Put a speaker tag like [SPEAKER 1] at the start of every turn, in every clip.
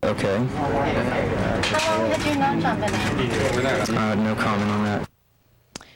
[SPEAKER 1] Okay.
[SPEAKER 2] How long have you known John Bennett?
[SPEAKER 1] No comment on that.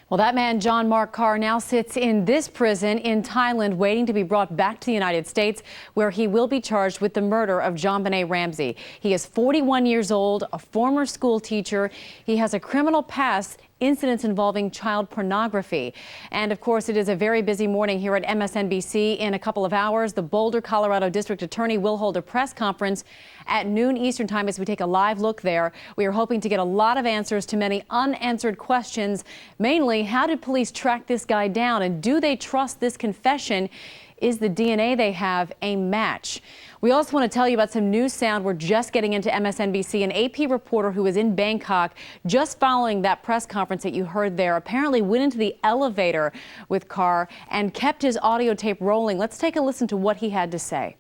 [SPEAKER 3] Well, that man, John Mark Carr, now sits in this prison in Thailand waiting to be brought back to the United States, where he will be charged with the murder of JonBenet Ramsey. He is 41 years old, a former school teacher. He has a criminal past, incidents involving child pornography. And of course, it is a very busy morning here at MSNBC. In a couple of hours, the Boulder, Colorado District Attorney will hold a press conference at noon Eastern Time as we take a live look there. We are hoping to get a lot of answers to many unanswered questions, mainly how did police track this guy down, and do they trust this confession? Is the DNA they have a match? We also want to tell you about some news sound. We're just getting into MSNBC. An AP reporter who was in Bangkok just following that press conference that you heard there apparently went into the elevator with Carr and kept his audio tape rolling. Let's take a listen to what he had to say.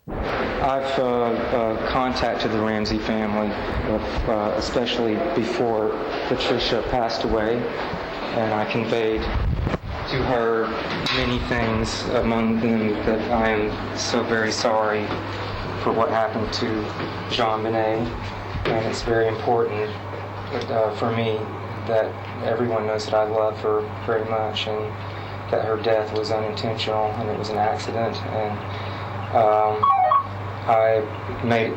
[SPEAKER 1] I've contacted the Ramsey family, especially before Patricia passed away, and I conveyed to her many things, among them that I am so very sorry for what happened to JonBenet, and it's very important for me that everyone knows that I love her very much and that her death was unintentional and it was an accident. And I made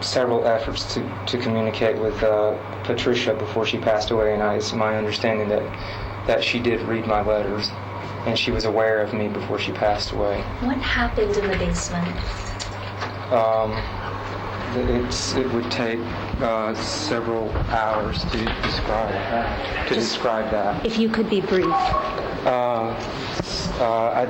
[SPEAKER 1] several efforts to communicate with Patricia before she passed away, and it's my understanding that she did read my letters, and she was aware of me before she passed away.
[SPEAKER 2] What happened in the basement?
[SPEAKER 1] It would take several hours to describe that.
[SPEAKER 2] If you could be brief.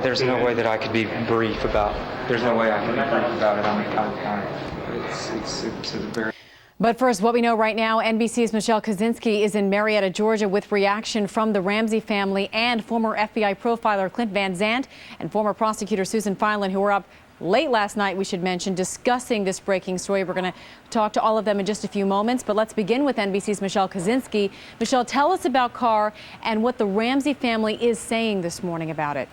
[SPEAKER 1] There's no way that I could be brief about. There's no way I can be brief about it. It's a very.
[SPEAKER 3] But first, what we know right now, NBC's Michelle Kaczynski is in Marietta, Georgia, with reaction from the Ramsey family and former FBI profiler Clint Van Zandt and former prosecutor Susan Filan, who were up late last night, we should mention, discussing this breaking story. We're going to talk to all of them in just a few moments, but let's begin with NBC's Michelle Kaczynski. Michelle, tell us about Carr and what the Ramsey family is saying this morning about it.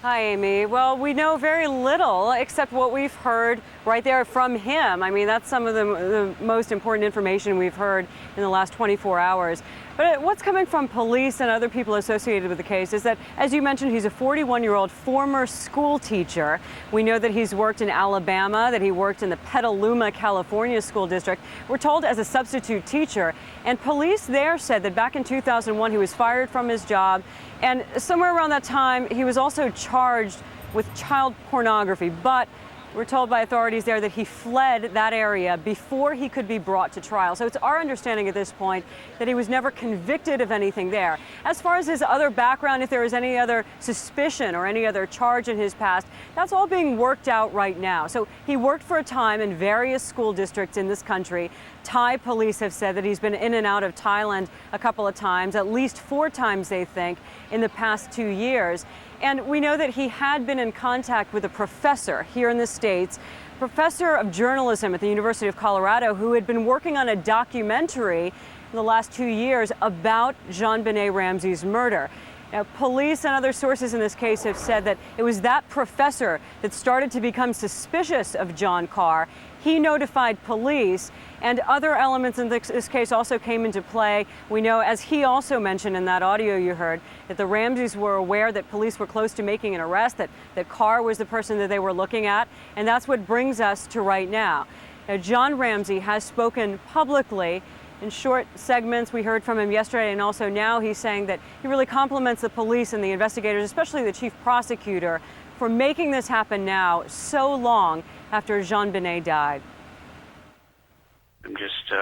[SPEAKER 4] Hi, Amy. Well, we know very little except what we've heard right there from him. I mean, that's some of the most important information we've heard in the last 24 hours. But what's coming from police and other people associated with the case is that, as you mentioned, he's a 41-year-old former school teacher. We know that he's worked in Alabama, that he worked in the Petaluma, California school district. We're told as a substitute teacher. And police there said that back in 2001, he was fired from his job. And somewhere around that time, he was also charged with child pornography. But we're told by authorities there that he fled that area before he could be brought to trial. So it's our understanding at this point that he was never convicted of anything there. As far as his other background, if there is any other suspicion or any other charge in his past, that's all being worked out right now. So he worked for a time in various school districts in this country. Thai police have said that he's been in and out of Thailand a couple of times, at least 4 times, they think, in the past 2 years. And we know that he had been in contact with a professor here in the States, professor of journalism at the University of Colorado, who had been working on a documentary in the last 2 years about JonBenet Ramsey's murder. Now, police and other sources in this case have said that it was that professor that started to become suspicious of John Carr. He notified police, and other elements in this case also came into play. We know, as he also mentioned in that audio you heard, that the Ramseys were aware that police were close to making an arrest, that Carr was the person that they were looking at, and that's what brings us to right now. Now, John Ramsey has spoken publicly in short segments. We heard from him yesterday, and also now he's saying that he really compliments the police and the investigators, especially the chief prosecutor, for making this happen now so long after JonBenet died.
[SPEAKER 5] I'm just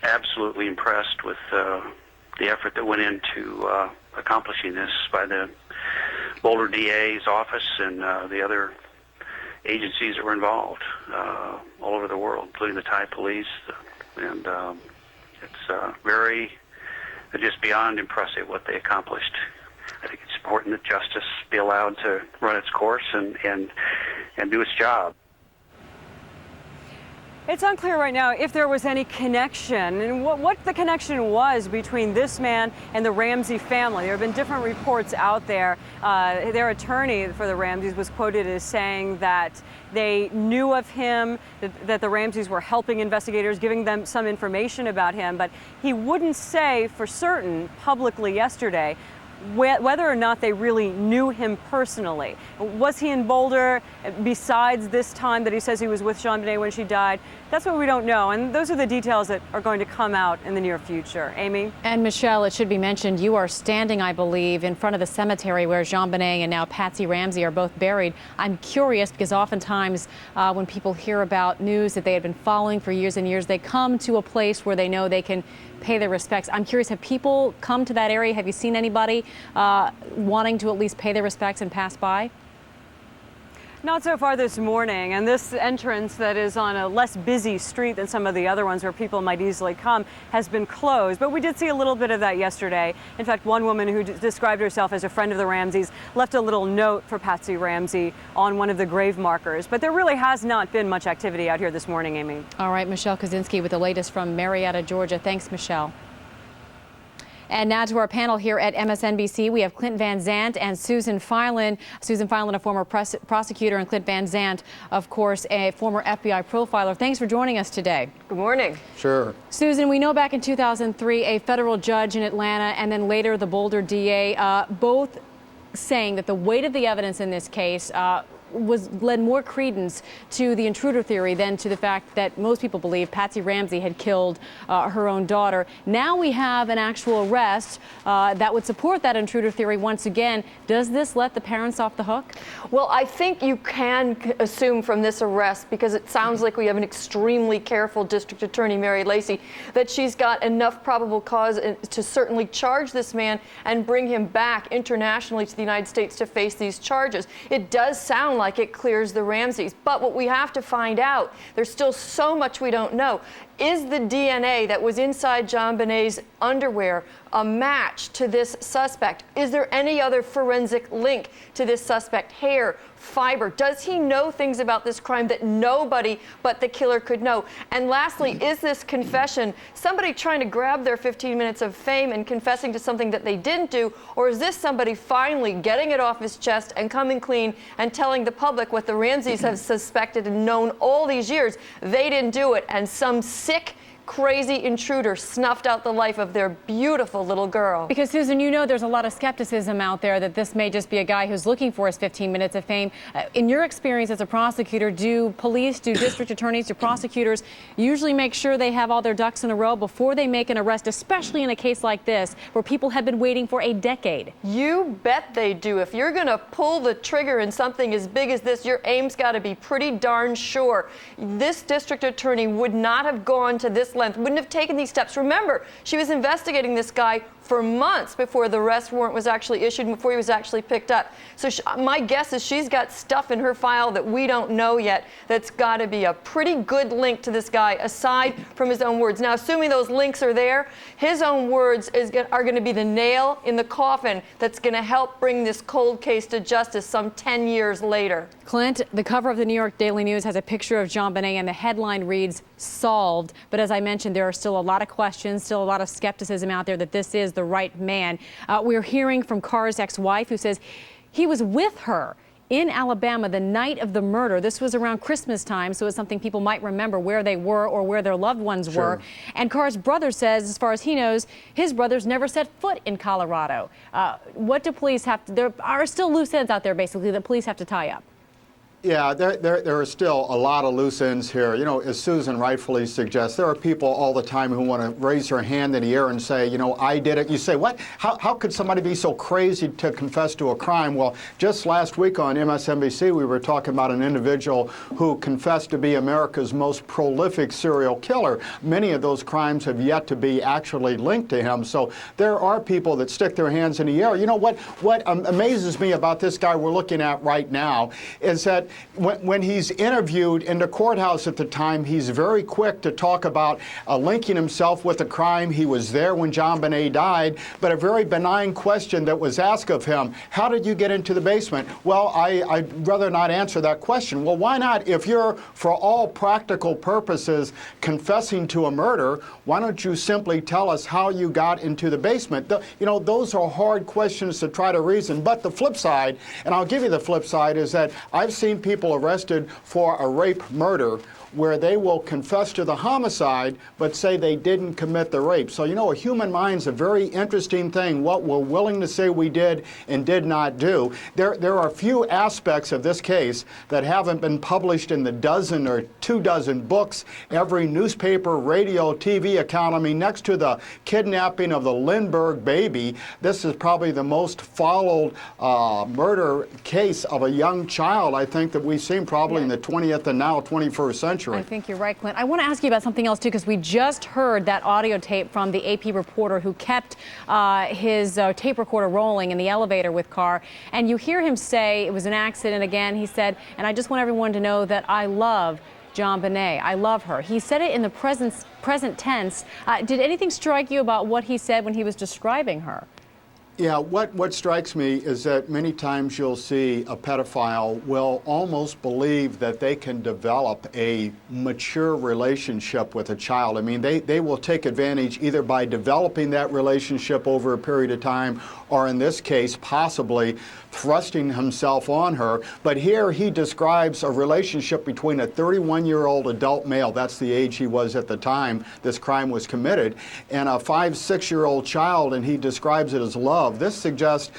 [SPEAKER 5] absolutely impressed with the effort that went into accomplishing this by the Boulder DA's office and the other agencies that were involved all over the world, including the Thai police. And it's very, just beyond impressive what they accomplished. I think it's important that justice be allowed to run its course and do its job.
[SPEAKER 4] It's unclear right now if there was any connection and what the connection was between this man and the Ramsey family. There have been different reports out there. Their attorney for the Ramseys was quoted as saying that they knew of him, that the Ramseys were helping investigators, giving them some information about him, but he wouldn't say for certain publicly yesterday whether or not they really knew him personally. Was he in Boulder besides this time that he says he was with JonBenet when she died? That's what we don't know, and those are the details that are going to come out in the near future. Amy?
[SPEAKER 3] And Michelle, it should be mentioned, you are standing, I believe, in front of the cemetery where JonBenet and now Patsy Ramsey are both buried. I'm curious because oftentimes when people hear about news that they had been following for years and years, they come to a place where they know they can pay their respects. I'm curious, have people come to that area? Have you seen anybody wanting to at least pay their respects and pass by?
[SPEAKER 4] Not so far this morning, and this entrance that is on a less busy street than some of the other ones where people might easily come has been closed, but we did see a little bit of that yesterday. In fact, one woman who described herself as a friend of the Ramseys left a little note for Patsy Ramsey on one of the grave markers, but there really has not been much activity out here this morning, Amy.
[SPEAKER 3] All right, Michelle Kaczynski with the latest from Marietta, Georgia. Thanks, Michelle. And now to our panel here at MSNBC. We have Clint Van Zandt and Susan Filan. Susan Filan, a former prosecutor, and Clint Van Zandt, of course, a former FBI profiler. Thanks for joining us today.
[SPEAKER 6] Good morning.
[SPEAKER 7] Sure.
[SPEAKER 3] Susan, we know back in 2003, a federal judge in Atlanta and then later the Boulder DA, both saying that the weight of the evidence in this case led more credence to the intruder theory than to the fact that most people believe Patsy Ramsey had killed her own daughter. Now we have an actual arrest that would support that intruder theory once again. Does this let the parents off the hook?
[SPEAKER 6] Well, I think you can assume from this arrest, because it sounds like we have an extremely careful District Attorney, Mary Lacy, that she's got enough probable cause to certainly charge this man and bring him back internationally to the United States to face these charges. It does sound like it clears the Ramseys, but what we have to find out, there's still so much we don't know. Is the DNA that was inside JonBenet's underwear a match to this suspect? Is there any other forensic link to this suspect? Hair, fiber? Does he know things about this crime that nobody but the killer could know? And lastly, is this confession somebody trying to grab their 15 minutes of fame and confessing to something that they didn't do? Or is this somebody finally getting it off his chest and coming clean and telling the public what the Ramseys have suspected and known all these years? They didn't do it, and some sick, crazy intruder snuffed out the life of their beautiful little girl.
[SPEAKER 3] Because, Susan, you know there's a lot of skepticism out there that this may just be a guy who's looking for his 15 minutes of fame. In your experience as a prosecutor, do police, do district attorneys, do prosecutors usually make sure they have all their ducks in a row before they make an arrest, especially in a case like this where people have been waiting for a decade?
[SPEAKER 6] You bet they do. If you're going to pull the trigger in something as big as this, your aim's got to be pretty darn sure. This district attorney would not have gone to this length, wouldn't have taken these steps. Remember, she was investigating this guy for months before the arrest warrant was actually issued and before he was actually picked up. So my guess is she's got stuff in her file that we don't know yet that's got to be a pretty good link to this guy aside from his own words. Now, assuming those links are there, his own words are going to be the nail in the coffin that's going to help bring this cold case to justice some 10 years later.
[SPEAKER 3] Clint, the cover of the New York Daily News has a picture of JonBenet and the headline reads, "Solved." But as I mentioned, there are still a lot of questions, still a lot of skepticism out there that this is the right man. We're hearing from Carr's ex-wife who says he was with her in Alabama the night of the murder. This was around Christmas time, so it's something people might remember where they were or where their loved ones were. And Carr's brother says, as far as he knows, his brothers never set foot in Colorado. What do police have to, there are still loose ends out there basically that police have to tie up.
[SPEAKER 7] Yeah, there are still a lot of loose ends here. You know, as Susan rightfully suggests, there are people all the time who want to raise their hand in the air and say, you know, I did it. You say, what? How could somebody be so crazy to confess to a crime? Well, just last week on MSNBC, we were talking about an individual who confessed to be America's most prolific serial killer. Many of those crimes have yet to be actually linked to him. So there are people that stick their hands in the air. You know, what amazes me about this guy we're looking at right now is that when he's interviewed in the courthouse at the time, he's very quick to talk about linking himself with the crime. He was there when JonBenet died, but a very benign question that was asked of him, how did you get into the basement? Well, I'd rather not answer that question. Well, why not? If you're, for all practical purposes, confessing to a murder, why don't you simply tell us how you got into the basement? You know, those are hard questions to try to reason. But the flip side, and I'll give you the flip side, is that I've seen people arrested for a rape murder where they will confess to the homicide but say they didn't commit the rape. So, you know, a human mind's a very interesting thing, what we're willing to say we did and did not do. There are a few aspects of this case that haven't been published in the dozen or 24 books, every newspaper, radio, TV account. I mean, next to the kidnapping of the Lindbergh baby, this is probably the most followed murder case of a young child, I think, that we've seen probably in the 20th and now 21st century.
[SPEAKER 3] I think you're right, Clint. I want to ask you about something else, too, because we just heard that audio tape from the AP reporter who kept his tape recorder rolling in the elevator with Carr. And you hear him say it was an accident again. He said, and I just want everyone to know that I love JonBenet. I love her. He said it in the present tense. Did anything strike you about what he said when he was describing her?
[SPEAKER 7] Yeah, what strikes me is that many times you'll see a pedophile will almost believe that they can develop a mature relationship with a child. I mean, they will take advantage either by developing that relationship over a period of time, or in this case, possibly thrusting himself on her. But here he describes a relationship between a 31-year-old adult male, that's the age he was at the time this crime was committed, and a 5-6-year-old child, and he describes it as love. This suggests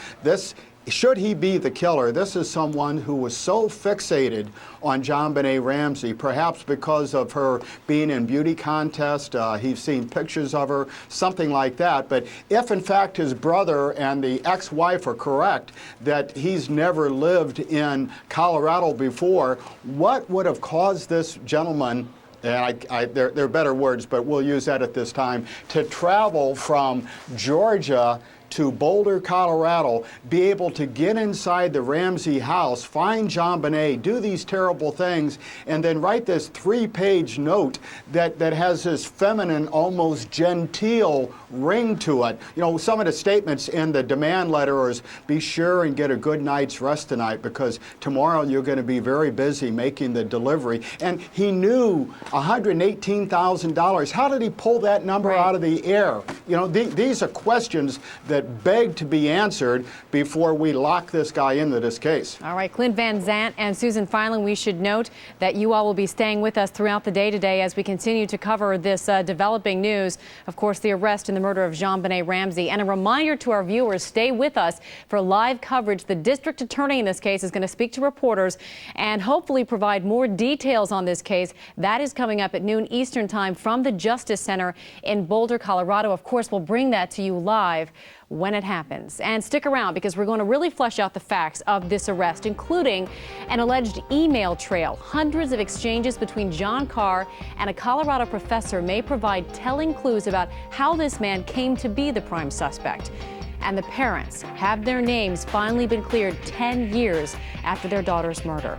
[SPEAKER 7] should he be the killer, this is someone who was so fixated on JonBenet Ramsey, perhaps because of her being in beauty contest. He's seen pictures of her, something like that. But if, in fact, his brother and the ex-wife are correct, that he's never lived in Colorado before, what would have caused this gentleman, and there are better words, but we'll use that at this time, to travel from Georgia to Boulder, Colorado, be able to get inside the Ramsey house, find JonBenet, do these terrible things, and then write this 3-page note that has this feminine, almost genteel ring to it. You know, some of the statements in the demand letter is, be sure and get a good night's rest tonight because tomorrow you're going to be very busy making the delivery. And he knew $118,000. How did he pull that number out of the air? You know, these are questions that beg to be answered before we lock this guy into this case.
[SPEAKER 3] All right, Clint Van Zandt and Susan Filan, we should note that you all will be staying with us throughout the day today as we continue to cover this developing news. Of course, the arrest and the murder of JonBenet Ramsey. And a reminder to our viewers, stay with us for live coverage. The district attorney in this case is going to speak to reporters and hopefully provide more details on this case. That is coming up at noon Eastern time from the Justice Center in Boulder, Colorado. Of course, we'll bring that to you live when it happens. And stick around because we're going to really flesh out the facts of this arrest, including an alleged email trail. Hundreds of exchanges between John Carr and a Colorado professor may provide telling clues about how this man came to be the prime suspect. And the parents have their names finally been cleared 10 years after their daughter's murder.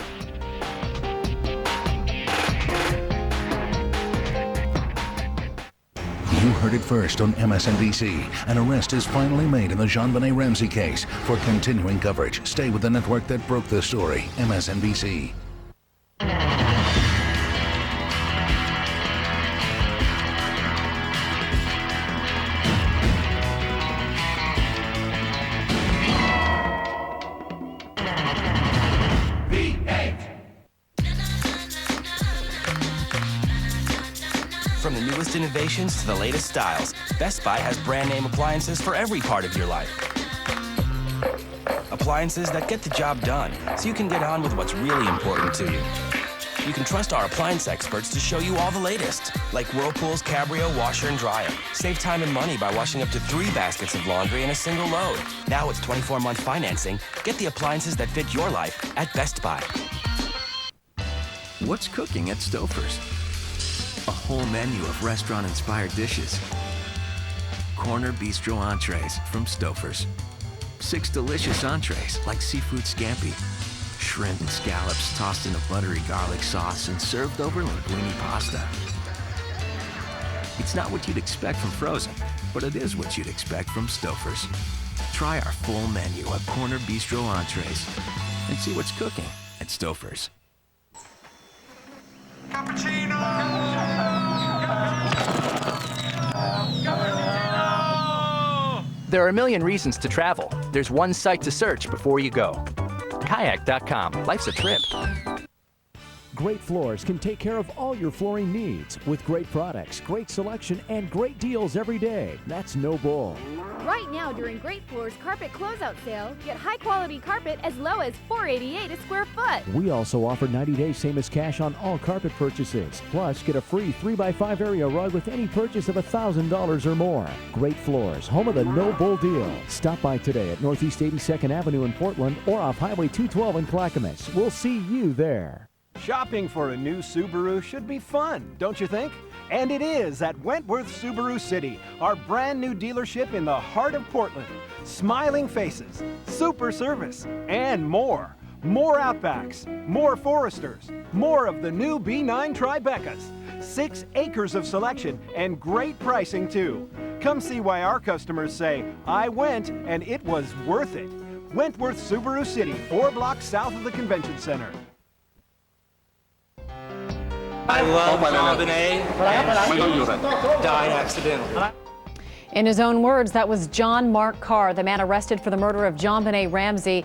[SPEAKER 8] You heard it first on MSNBC. An arrest is finally made in the JonBenet Ramsey case. For continuing coverage, stay with the network that broke the story, MSNBC.
[SPEAKER 9] From the newest innovations to the latest styles, Best Buy has brand name appliances for every part of your life. Appliances that get the job done, so you can get on with what's really important to you. You can trust our appliance experts to show you all the latest, like Whirlpool's Cabrio washer and dryer. Save time and money by washing up to 3 baskets of laundry in a single load. Now with 24-month financing, get the appliances that fit your life at Best Buy.
[SPEAKER 10] What's cooking at Stouffer's? A whole menu of restaurant-inspired dishes. Corner bistro entrees from Stouffer's. 6 delicious entrees like seafood scampi, shrimp and scallops tossed in a buttery garlic sauce and served over linguine pasta. It's not what you'd expect from frozen, but it is what you'd expect from Stouffer's. Try our full menu of corner bistro entrees and see what's cooking at Stouffer's.
[SPEAKER 11] There are a million reasons to travel. There's one site to search before you go. Kayak.com. Life's a trip.
[SPEAKER 12] Great Floors can take care of all your flooring needs with great products, great selection, and great deals every day. That's no bull.
[SPEAKER 13] Right now during Great Floors Carpet Closeout Sale, get high-quality carpet as low as $4.88 a square foot.
[SPEAKER 12] We also offer 90-day same as cash on all carpet purchases. Plus, get a free 3x5 area rug with any purchase of $1,000 or more. Great Floors, home of the no bull deal. Stop by today at Northeast 82nd Avenue in Portland or off Highway 212 in Clackamas. We'll see you there.
[SPEAKER 14] Shopping for a new Subaru should be fun, don't you think? And it is at Wentworth Subaru City, our brand new dealership in the heart of Portland. Smiling faces, super service, and more. More Outbacks, more Foresters, more of the new B9 Tribecas. 6 acres of selection and great pricing too. Come see why our customers say, I went and it was worth it. Wentworth Subaru City, 4 blocks south of the Convention Center.
[SPEAKER 15] I love JonBenet, and died accidentally.
[SPEAKER 3] In his own words, that was John Mark Carr, the man arrested for the murder of JonBenet Ramsey.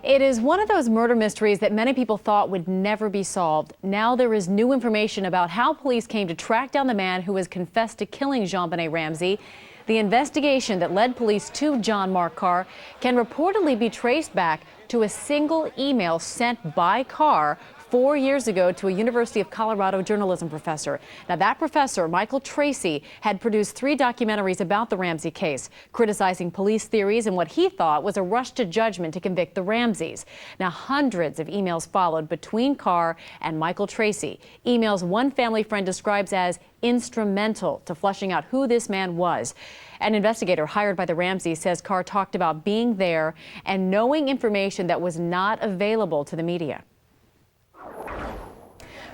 [SPEAKER 3] It is one of those murder mysteries that many people thought would never be solved. Now there is new information about how police came to track down the man who has confessed to killing JonBenet Ramsey. The investigation that led police to John Mark Carr can reportedly be traced back to a single email sent by Carr 4 years ago to a University of Colorado journalism professor. Now, that professor, Michael Tracy, had produced 3 documentaries about the Ramsey case, criticizing police theories and what he thought was a rush to judgment to convict the Ramseys. Now, hundreds of emails followed between Carr and Michael Tracy, emails one family friend describes as instrumental to fleshing out who this man was. An investigator hired by the Ramseys says Carr talked about being there and knowing information that was not available to the media.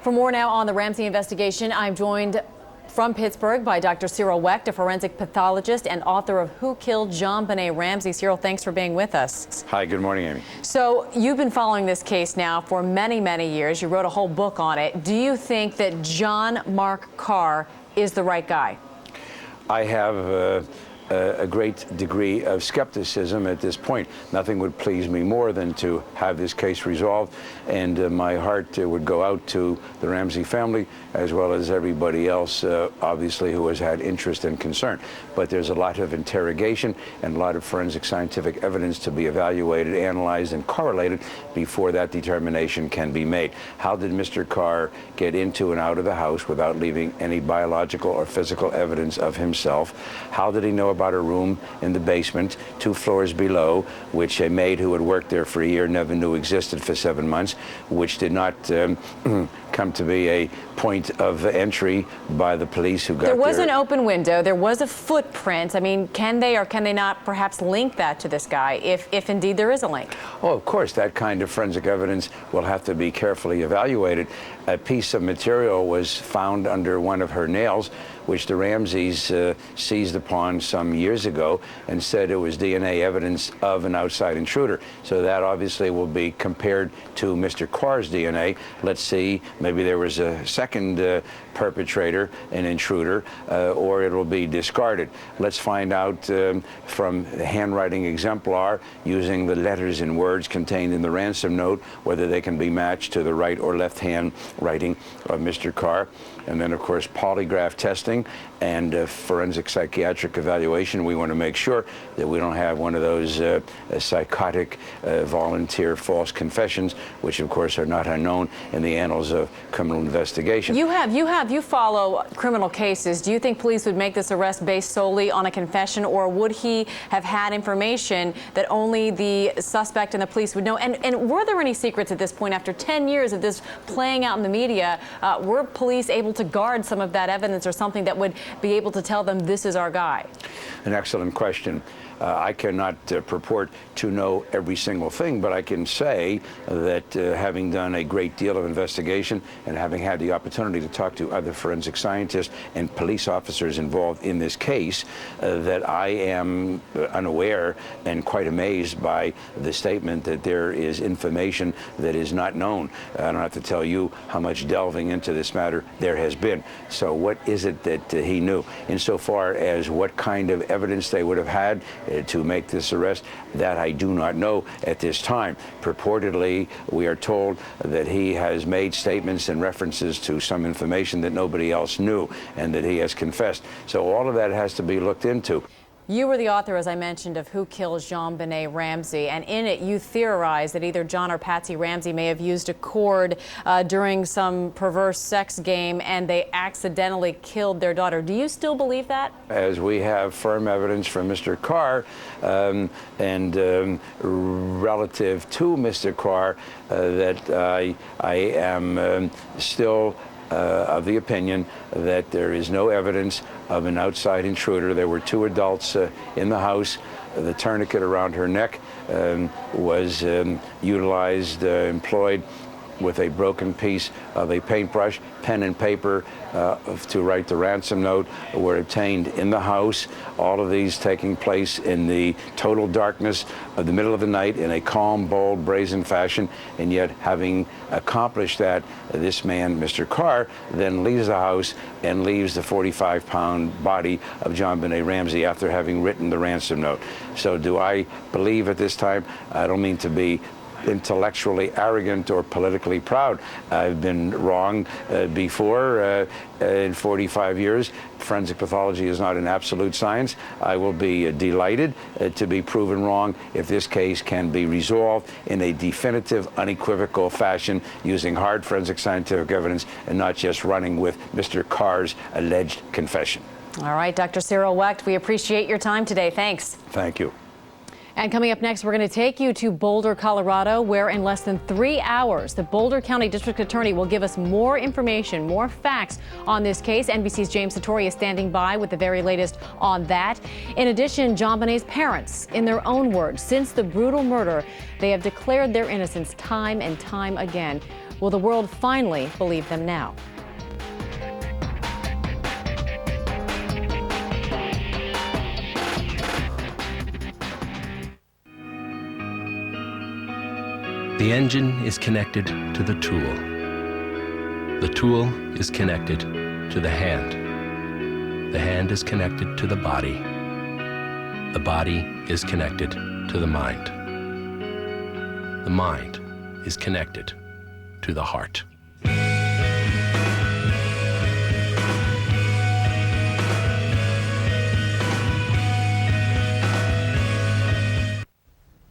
[SPEAKER 3] For more now on the Ramsey investigation, I'm joined from Pittsburgh by Dr. Cyril Wecht, a forensic pathologist and author of Who Killed JonBenet Ramsey. Cyril, thanks for being with us.
[SPEAKER 16] Hi, good morning, Amy.
[SPEAKER 3] So you've been following this case now for many, many years. You wrote a whole book on it. Do you think that John Mark Carr is the right guy?
[SPEAKER 16] I have a great degree of skepticism at this point. Nothing would please me more than to have this case resolved, and my heart would go out to the Ramsey family as well as everybody else, obviously, who has had interest and concern. But there's a lot of interrogation and a lot of forensic scientific evidence to be evaluated, analyzed, and correlated before that determination can be made. How did Mr. Carr get into and out of the house without leaving any biological or physical evidence of himself? How did he know about a room in the basement 2 floors below, which a maid who had worked there for a year never knew existed for 7 months, which did not come to be a point of entry by the police who got there?
[SPEAKER 3] There was an open window. There was a footprint. I mean, can they or can they not perhaps link that to this guy, if indeed there is a link?
[SPEAKER 16] Oh, of course, that kind of forensic evidence will have to be carefully evaluated. A piece of material was found under one of her nails, which the Ramseys seized upon some years ago and said it was DNA evidence of an outside intruder. So that obviously will be compared to Mr. Carr's DNA. Let's see, maybe there was a second perpetrator, an intruder, or it will be discarded. Let's find out from the handwriting exemplar, using the letters and words contained in the ransom note, whether they can be matched to the right or left hand writing of Mr. Carr. And then, of course, polygraph testing and forensic psychiatric evaluation. We want to make sure that we don't have one of those psychotic volunteer false confessions, which, of course, are not unknown in the annals of criminal investigation.
[SPEAKER 3] You follow criminal cases. Do you think police would make this arrest based solely on a confession, or would he have had information that only the suspect and the police would know? And were there any secrets at this point, after 10 years of this playing out in the media? Were police able to guard some of that evidence, or something that would be able to tell them this is our guy?
[SPEAKER 16] An excellent question. I cannot purport to know every single thing, but I can say that having done a great deal of investigation and having had the opportunity to talk to other forensic scientists and police officers involved in this case, that I am unaware and quite amazed by the statement that there is information that is not known. I don't have to tell you how much delving into this matter there has been. So what is it that he knew? Insofar as what kind of evidence they would have had to make this arrest, that I do not know at this time. Purportedly, we are told that he has made statements and references to some information that nobody else knew and that he has confessed. So all of that has to be looked into.
[SPEAKER 3] You were the author, as I mentioned, of Who Killed JonBenet Ramsey, and in it you theorized that either John or Patsy Ramsey may have used a cord during some perverse sex game and they accidentally killed their daughter. Do you still believe that?
[SPEAKER 16] As we have firm evidence from Mr. Carr and relative to Mr. Carr, that I am still of the opinion that there is no evidence of an outside intruder. There were two adults in the house. The tourniquet around her neck was utilized, employed with a broken piece of a paintbrush. Pen and paper to write the ransom note were obtained in the house. All of these taking place in the total darkness of the middle of the night in a calm, bold, brazen fashion. And yet, having accomplished that, this man, Mr. Carr, then leaves the house and leaves the 45-pound body of JonBenet Ramsey after having written the ransom note. So do I believe at this time? I don't mean to be intellectually arrogant or politically proud. I've been wrong before in 45 years. Forensic pathology is not an absolute science. I will be delighted to be proven wrong if this case can be resolved in a definitive, unequivocal fashion using hard forensic scientific evidence and not just running with Mr. Carr's alleged confession.
[SPEAKER 3] All right, Dr. Cyril Wecht, we appreciate your time today. Thanks.
[SPEAKER 16] Thank you.
[SPEAKER 3] And coming up next, we're going to take you to Boulder, Colorado, where in less than 3 hours, the Boulder County District Attorney will give us more information, more facts on this case. NBC's James Satori is standing by with the very latest on that. In addition, JonBenet's parents, in their own words, since the brutal murder, they have declared their innocence time and time again. Will the world finally believe them now?
[SPEAKER 10] The engine is connected to the tool. The tool is connected to the hand. The hand is connected to the body. The body is connected to the mind. The mind is connected to the heart.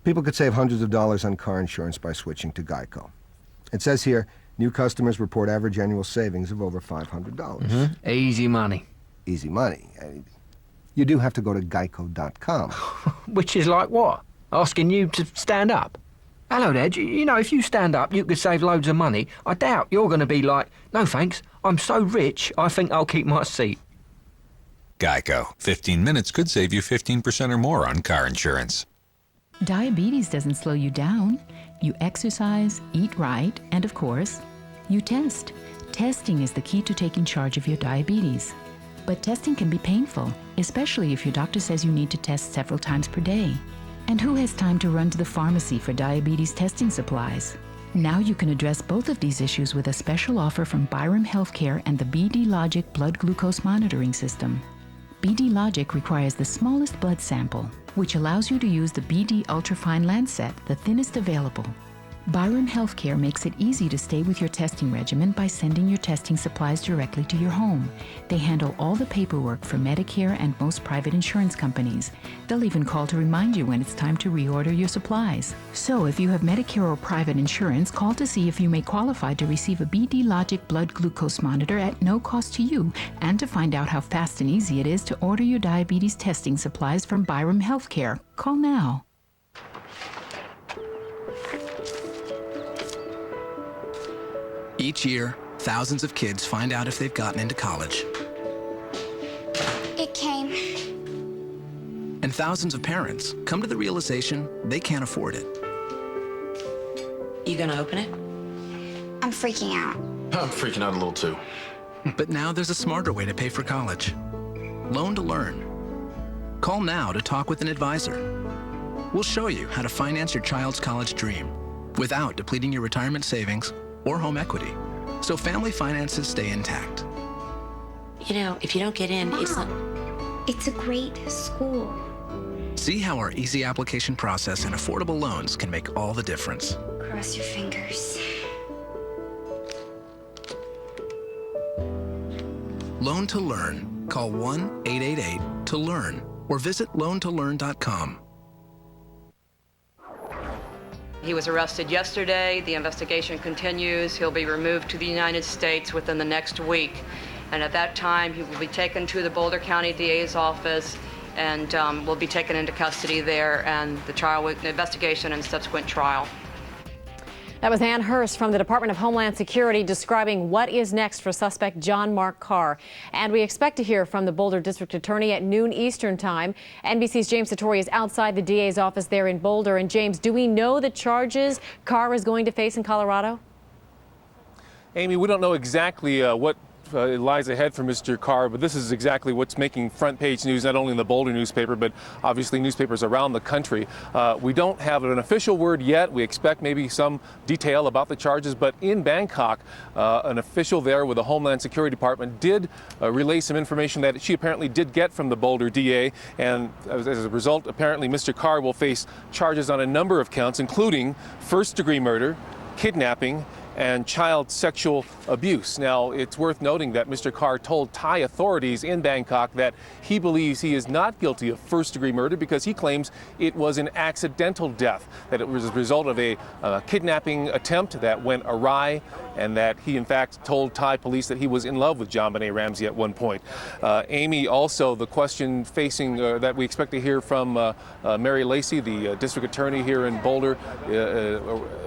[SPEAKER 17] People could save hundreds of dollars on car insurance by switching to Geico. It says here, new customers report average annual savings of over $500.
[SPEAKER 18] Easy money.
[SPEAKER 17] Easy money. You do have to go to geico.com.
[SPEAKER 18] Which is like what? Asking you to stand up? Hello there, you know, if you stand up, you could save loads of money. I doubt you're going to be like, no thanks, I'm so rich, I think I'll keep my seat.
[SPEAKER 19] Geico. 15 minutes could save you 15% or more on car insurance.
[SPEAKER 20] Diabetes doesn't slow you down. You exercise, eat right, and of course, you test. Testing is the key to taking charge of your diabetes. But testing can be painful, especially if your doctor says you need to test several times per day. And who has time to run to the pharmacy for diabetes testing supplies? Now you can address both of these issues with a special offer from Byram Healthcare and the BD Logic blood glucose monitoring system. BD Logic requires the smallest blood sample, which allows you to use the BD Ultrafine Lancet, the thinnest available. Byram Healthcare makes it easy to stay with your testing regimen by sending your testing supplies directly to your home. They handle all the paperwork for Medicare and most private insurance companies. They'll even call to remind you when it's time to reorder your supplies. So if you have Medicare or private insurance, call to see if you may qualify to receive a BD Logic blood glucose monitor at no cost to you, and to find out how fast and easy it is to order your diabetes testing supplies from Byram Healthcare. Call now.
[SPEAKER 21] Each year, thousands of kids find out if they've gotten into college.
[SPEAKER 22] It came.
[SPEAKER 21] And thousands of parents come to the realization they can't afford it.
[SPEAKER 2] You gonna open it?
[SPEAKER 22] I'm freaking out.
[SPEAKER 21] I'm freaking out a little too. But now there's a smarter way to pay for college. Loan to Learn. Call now to talk with an advisor. We'll show you how to finance your child's college dream without depleting your retirement savings or home equity, so family finances stay intact.
[SPEAKER 2] You know, if you don't get in,
[SPEAKER 22] Mom,
[SPEAKER 2] it's not...
[SPEAKER 22] It's a great school.
[SPEAKER 21] See how our easy application process and affordable loans can make all the difference.
[SPEAKER 22] Cross your fingers.
[SPEAKER 21] Loan to Learn. Call 1-888-TO-LEARN or visit loantolearn.com.
[SPEAKER 23] He was arrested yesterday. The investigation continues. He'll be removed to the United States within the next week. And at that time, he will be taken to the Boulder County DA's office and will be taken into custody there, and the investigation and subsequent trial.
[SPEAKER 3] That was Ann Hurst from the Department of Homeland Security describing what is next for suspect John Mark Carr. And we expect to hear from the Boulder District Attorney at noon Eastern Time. NBC's James Satori is outside the DA's office there in Boulder. And James, do we know the charges Carr is going to face in Colorado?
[SPEAKER 24] Amy, we don't know exactly what lies ahead for Mr. Carr, but this is exactly what's making front page news, not only in the Boulder newspaper, but obviously newspapers around the country. We don't have an official word yet. We expect maybe some detail about the charges, but in Bangkok, an official there with the Homeland Security Department did relay some information that she apparently did get from the Boulder DA, and as a result, apparently Mr. Carr will face charges on a number of counts, including first-degree murder, kidnapping, and child sexual abuse. Now, it's worth noting that Mr. Carr told Thai authorities in Bangkok that he believes he is not guilty of first-degree murder because he claims it was an accidental death, that it was a result of a kidnapping attempt that went awry, and that he, in fact, told Thai police that he was in love with JonBenet Ramsey at one point. Amy, also the question facing that we expect to hear from Mary Lacey, the district attorney here in Boulder,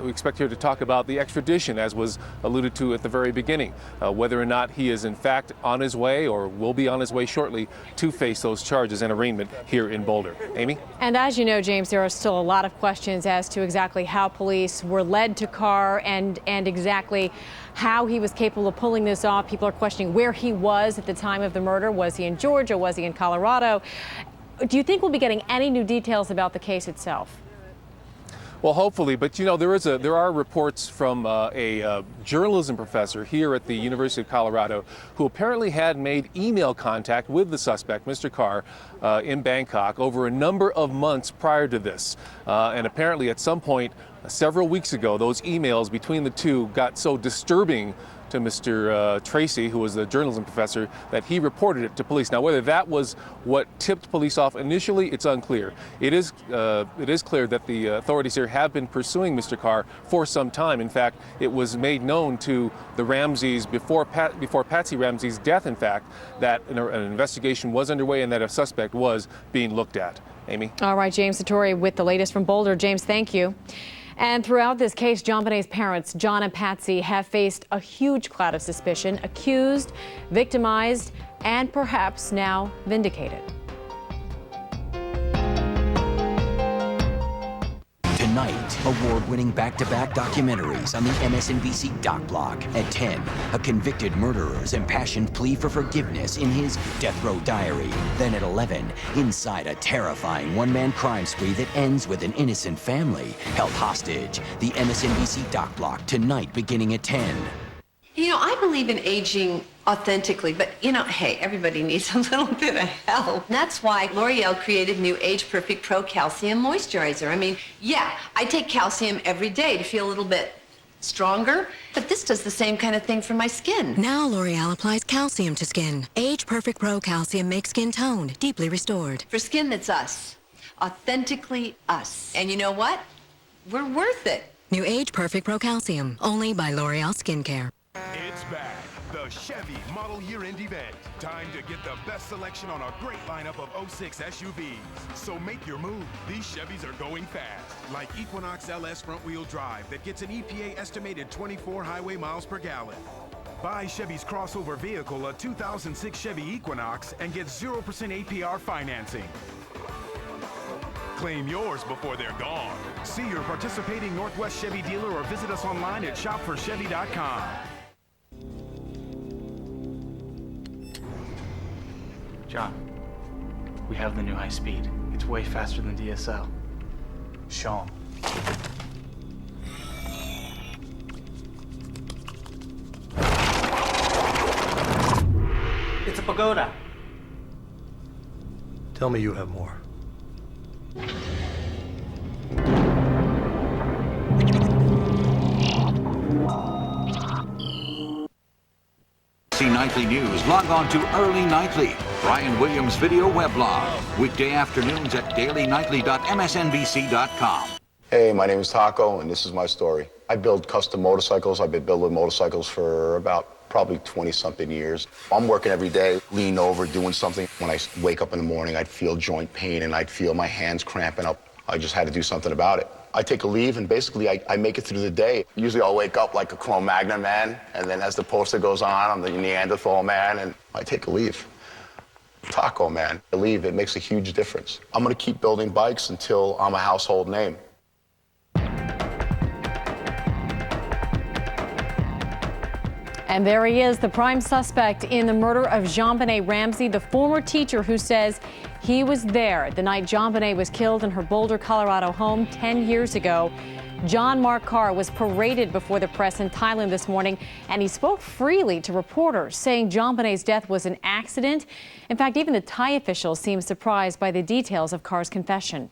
[SPEAKER 24] we expect her to talk about the extradition, as was alluded to at the very beginning, whether or not he is in fact on his way or will be on his way shortly to face those charges and arraignment here in Boulder. Amy?
[SPEAKER 3] And as you know, James, there are still a lot of questions as to exactly how police were led to Carr and exactly how he was capable of pulling this off. People are questioning where he was at the time of the murder. Was he in Georgia? Was he in Colorado? Do you think we'll be getting any new details about the case itself?
[SPEAKER 24] Well, hopefully, but you know, there are reports from a journalism professor here at the University of Colorado who apparently had made email contact with the suspect, Mr. Carr, in Bangkok over a number of months prior to this. And apparently at some point several weeks ago, those emails between the two got so disturbing to Mr. Tracy, who was the journalism professor, that he reported it to police. Now, whether that was what tipped police off initially, it's unclear. It is clear that the authorities here have been pursuing Mr. Carr for some time. In fact, it was made known to the Ramseys before Patsy Ramsey's death, in fact, that an investigation was underway and that a suspect was being looked at. Amy?
[SPEAKER 3] All right, James Satori with the latest from Boulder. James, thank you. And throughout this case, JonBenet's parents, John and Patsy, have faced a huge cloud of suspicion, accused, victimized, and perhaps now vindicated.
[SPEAKER 25] Tonight, award-winning back-to-back documentaries on the MSNBC Doc Block. At 10, a convicted murderer's impassioned plea for forgiveness in his death row diary. Then at 11, inside a terrifying one-man crime spree that ends with an innocent family held hostage. The MSNBC Doc Block, tonight beginning at 10.
[SPEAKER 26] You know, I believe in aging authentically, but you know, hey, everybody needs a little bit of help. And that's why L'Oreal created new Age Perfect Pro Calcium Moisturizer. I mean, yeah, I take calcium every day to feel a little bit stronger, but this does the same kind of thing for my skin.
[SPEAKER 27] Now L'Oreal applies calcium to skin. Age Perfect Pro Calcium makes skin toned, deeply restored.
[SPEAKER 26] For skin that's us, authentically us. And you know what? We're worth it.
[SPEAKER 27] New Age Perfect Pro Calcium, only by L'Oreal Skincare.
[SPEAKER 28] It's back, the Chevy Model Year-End event. Time to get the best selection on a great lineup of 06 SUVs. So make your move. These Chevys are going fast. Like Equinox LS front-wheel drive that gets an EPA estimated 24 highway miles per gallon. Buy Chevy's crossover vehicle, a 2006 Chevy Equinox, and get 0% APR financing. Claim yours before they're gone. See your participating Northwest Chevy dealer or visit us online at shopforchevy.com.
[SPEAKER 1] John, we have the new high speed. It's way faster than DSL. Show 'em.
[SPEAKER 4] It's a pagoda.
[SPEAKER 5] Tell me you have more.
[SPEAKER 6] Nightly News. Log on to Early Nightly, Brian Williams' video weblog. Weekday afternoons at dailynightly.msnbc.com.
[SPEAKER 7] Hey, my name is Taco, and this is my story. I build custom motorcycles. I've been building motorcycles for about probably 20-something years. I'm working every day, leaning over, doing something. When I wake up in the morning, I'd feel joint pain, and I'd feel my hands cramping up. I just had to do something about it. I take a leave, and basically I make it through the day. Usually I'll wake up like a Cro-Magnon man, and then as the poster goes on, I'm the Neanderthal man, and I take a leave. Taco man. I leave, it makes a huge difference. I'm gonna keep building bikes until I'm a household name.
[SPEAKER 3] And there he is, the prime suspect in the murder of JonBenet Ramsey, the former teacher who says he was there the night JonBenet was killed in her Boulder, Colorado home 10 years ago. John Mark Carr was paraded before the press in Thailand this morning, and he spoke freely to reporters, saying JonBenet's death was an accident. In fact, even the Thai officials seemed surprised by the details of Carr's confession.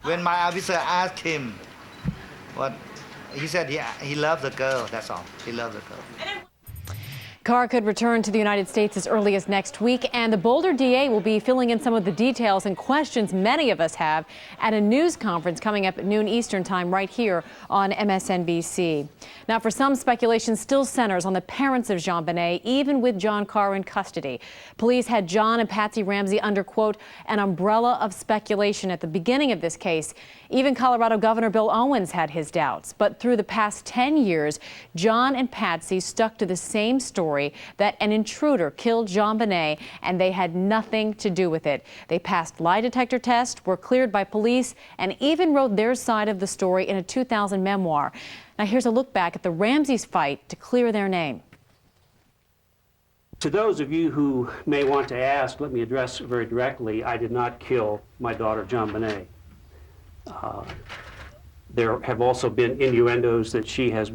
[SPEAKER 8] When my officer asked him what, he said he loved the girl, that's all. He loved the girl.
[SPEAKER 3] Carr could return to the United States as early as next week, and the Boulder DA will be filling in some of the details and questions many of us have at a news conference coming up at noon Eastern time right here on MSNBC. Now, for some, speculation still centers on the parents of JonBenet, even with John Carr in custody. Police had John and Patsy Ramsey under, quote, an umbrella of speculation at the beginning of this case. Even Colorado Governor Bill Owens had his doubts. But through the past 10 years, John and Patsy stuck to the same story, that an intruder killed JonBenet, and they had nothing to do with it. They passed lie detector tests, were cleared by police, and even wrote their side of the story in a 2000 memoir. Now here's a look back at the Ramseys' fight to clear their name.
[SPEAKER 9] To those of you who may want to ask, let me address very directly, I did not kill my daughter JonBenet. There have also been innuendos that she has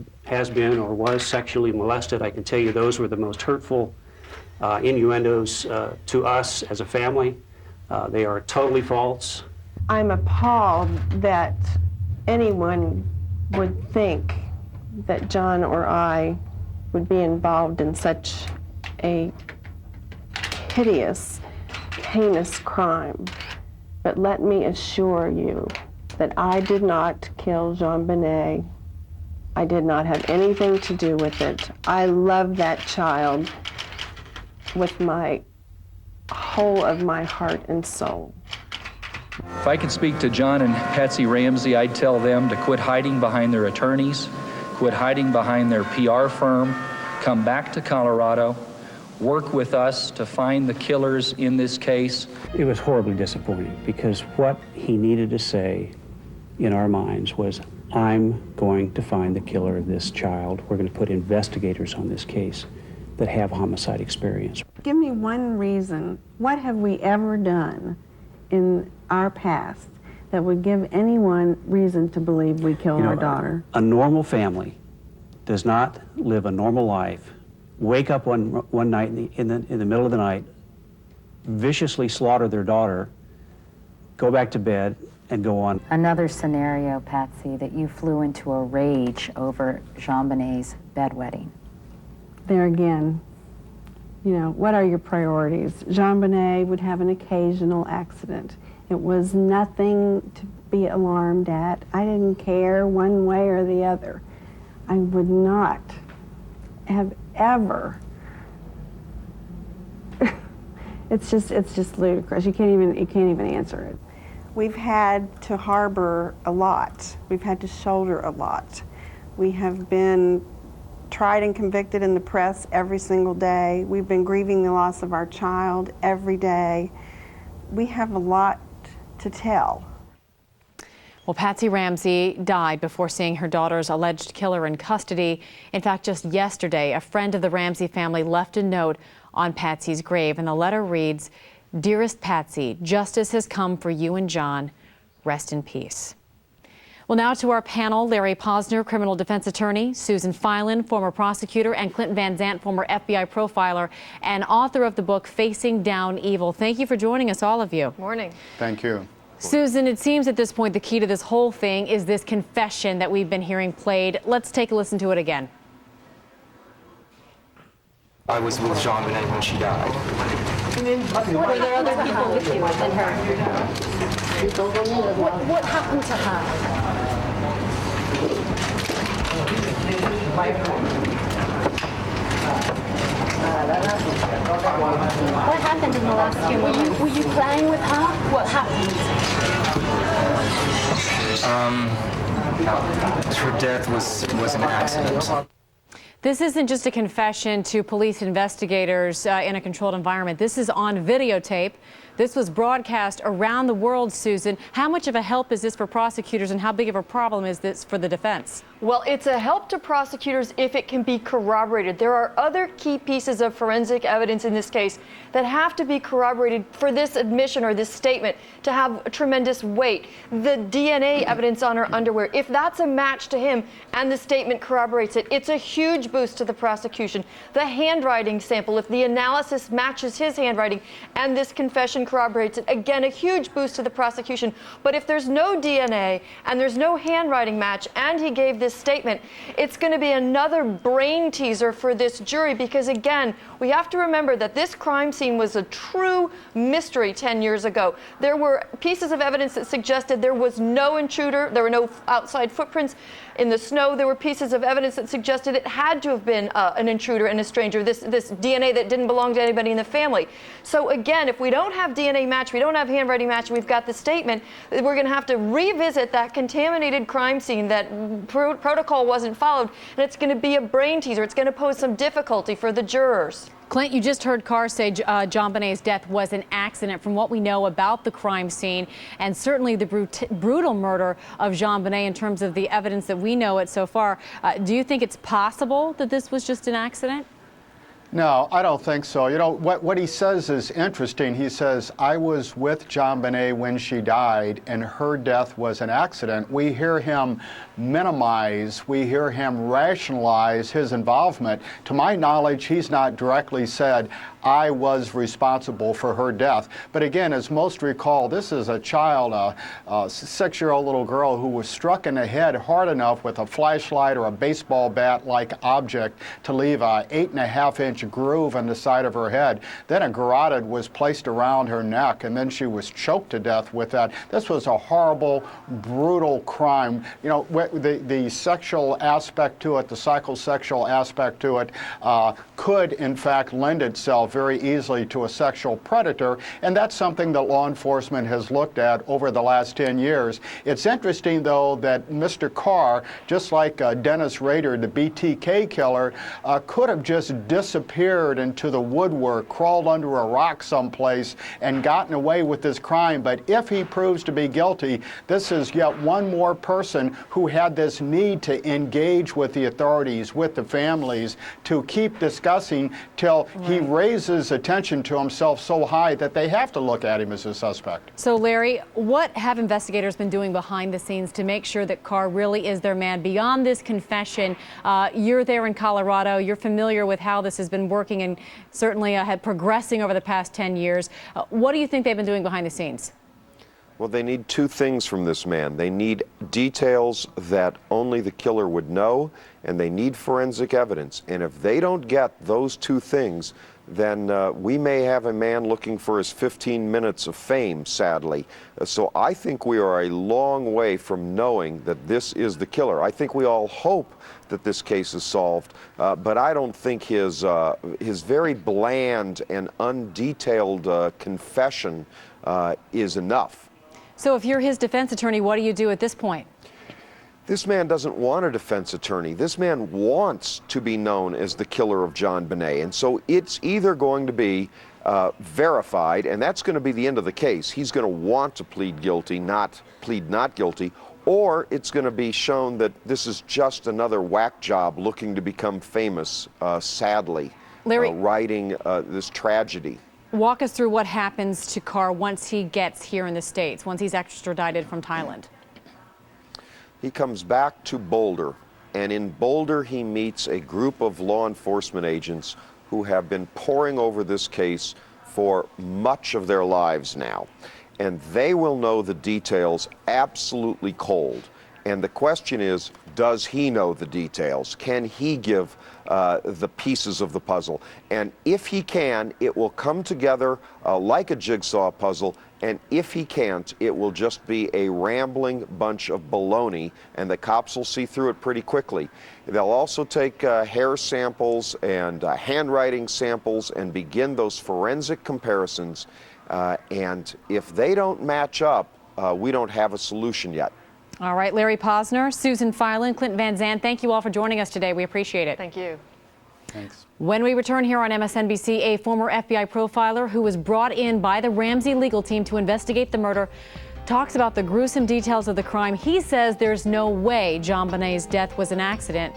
[SPEAKER 9] been or was sexually molested. I can tell you those were the most hurtful innuendos to us as a family. They are totally false.
[SPEAKER 11] I'm appalled that anyone would think that John or I would be involved in such a hideous, heinous crime. But let me assure you that I did not kill JonBenet. I did not have anything to do with it. I love that child with my whole of my heart and soul.
[SPEAKER 29] If I could speak to John and Patsy Ramsey, I'd tell them to quit hiding behind their attorneys, quit hiding behind their PR firm, come back to Colorado, work with us to find the killers in this case.
[SPEAKER 9] It was horribly disappointing because what he needed to say in our minds was, I'm going to find the killer of this child. We're going to put investigators on this case that have homicide experience.
[SPEAKER 11] Give me one reason. What have we ever done in our past that would give anyone reason to believe we killed our daughter?
[SPEAKER 9] A normal family does not live a normal life, wake up one night in the middle of the night, viciously slaughter their daughter, go back to bed, and go on.
[SPEAKER 30] Another scenario, Patsy, that you flew into a rage over JonBenet's bedwetting.
[SPEAKER 11] There again, you know, what are your priorities? JonBenet would have an occasional accident. It was nothing to be alarmed at. I didn't care one way or the other. I would not have ever. It's just ludicrous. You can't even answer it. We've had to harbor a lot. We've had to shoulder a lot. We have been tried and convicted in the press every single day. We've been grieving the loss of our child every day. We have a lot to tell.
[SPEAKER 3] Well, Patsy Ramsey died before seeing her daughter's alleged killer in custody. In fact, just yesterday, a friend of the Ramsey family left a note on Patsy's grave, and the letter reads, "Dearest Patsy, justice has come for you and John. Rest in peace." Well, now to our panel, Larry Posner, criminal defense attorney, Susan Filan, former prosecutor, and Clinton Van Zandt, former FBI profiler and author of the book Facing Down Evil. Thank you for joining us, all of you.
[SPEAKER 4] Morning.
[SPEAKER 7] Thank you.
[SPEAKER 3] Susan, it seems at this point the key to this whole thing is this confession that we've been hearing played. Let's take a listen to it again.
[SPEAKER 5] I was with JonBenet when she died.
[SPEAKER 10] Were there other people with you than her? What happened to her? What happened in the last few moments? Were you playing with her? What happened?
[SPEAKER 5] Her death was an accident.
[SPEAKER 3] This isn't just a confession to police investigators in a controlled environment. This is on videotape. This was broadcast around the world, Susan. How much of a help is this for prosecutors, and how big of a problem is this for the defense?
[SPEAKER 4] Well, it's a help to prosecutors if it can be corroborated. There are other key pieces of forensic evidence in this case that have to be corroborated for this admission or this statement to have a tremendous weight. The DNA evidence on her underwear, if that's a match to him and the statement corroborates it, it's a huge boost to the prosecution. The handwriting sample, if the analysis matches his handwriting and this confession corroborates it, again, a huge boost to the prosecution. But if there's no DNA and there's no handwriting match and he gave this statement, it's going to be another brain teaser for this jury, because again, we have to remember that this crime scene was a true mystery 10 years ago. There were pieces of evidence that suggested there was no intruder, there were no outside footprints in the snow. There were pieces of evidence that suggested it had to have been an intruder and a stranger, this DNA that didn't belong to anybody in the family. So again, if we don't have DNA match, we don't have handwriting match, we've got the statement, we're going to have to revisit that contaminated crime scene that protocol wasn't followed, and it's going to be a brain teaser. It's going to pose some difficulty for the jurors.
[SPEAKER 3] Clint, you just heard Carr say JonBenet's death was an accident. From what we know about the crime scene and certainly the brutal murder of JonBenet in terms of the evidence that we know it so far, do you think it's possible that this was just an accident?
[SPEAKER 12] No, I don't think so. You know, what he says is interesting. He says, I was with JonBenet when she died, and her death was an accident. We hear him minimize, we hear him rationalize his involvement. To my knowledge, he's not directly said, I was responsible for her death. But again, as most recall, this is a child, a 6-year-old little girl who was struck in the head hard enough with a flashlight or a baseball bat-like object to leave a 8.5-inch groove in the side of her head. Then a garrote was placed around her neck, and then she was choked to death with that. This was a horrible, brutal crime. You know, the sexual aspect to it, the psychosexual aspect to it, could in fact lend itself very easily to a sexual predator, and that's something that law enforcement has looked at over the last 10 years. It's interesting, though, that Mr. Carr, just like Dennis Rader, the BTK killer, could have just disappeared into the woodwork, crawled under a rock someplace, and gotten away with this crime. But if he proves to be guilty, this is yet one more person who had this need to engage with the authorities, with the families, to keep discussing till he raises attention to himself so high that they have to look at him as a suspect.
[SPEAKER 3] So, Larry, what have investigators been doing behind the scenes to make sure that Carr really is their man? Beyond this confession, you're there in Colorado. You're familiar with how this has been working and certainly had progressing over the past 10 years. What do you think they've been doing behind the scenes?
[SPEAKER 13] Well, they need two things from this man. They need details that only the killer would know, and they need forensic evidence. And if they don't get those two things, then we may have a man looking for his 15 minutes of fame, sadly. So I think we are a long way from knowing that this is the killer. I think we all hope that this case is solved, but I don't think his very bland and undetailed confession is enough.
[SPEAKER 3] So if you're his defense attorney, what do you do at this point?
[SPEAKER 13] This man doesn't want a defense attorney. This man wants to be known as the killer of John Bonet. And so it's either going to be verified, and that's going to be the end of the case. He's going to want to plead guilty, not plead not guilty, or it's going to be shown that this is just another whack job looking to become famous, sadly,
[SPEAKER 3] Larry,
[SPEAKER 13] writing this tragedy.
[SPEAKER 3] Walk us through what happens to Carr once he gets here in the States, once he's extradited from Thailand.
[SPEAKER 13] He comes back to Boulder, and in Boulder he meets a group of law enforcement agents who have been poring over this case for much of their lives now. And they will know the details absolutely cold. And the question is, does he know the details? Can he give the pieces of the puzzle? And if he can, it will come together like a jigsaw puzzle. And if he can't, it will just be a rambling bunch of baloney, and the cops will see through it pretty quickly. They'll also take hair samples and handwriting samples and begin those forensic comparisons. And if they don't match up, we don't have a solution yet.
[SPEAKER 3] All right, Larry Posner, Susan Filan, Clinton Van Zandt, thank you all for joining us today. We appreciate it.
[SPEAKER 4] Thank you.
[SPEAKER 12] Thanks.
[SPEAKER 3] When we return here on MSNBC, a former FBI profiler who was brought in by the Ramsey legal team to investigate the murder talks about the gruesome details of the crime. He says there's no way John Bonet's death was an accident.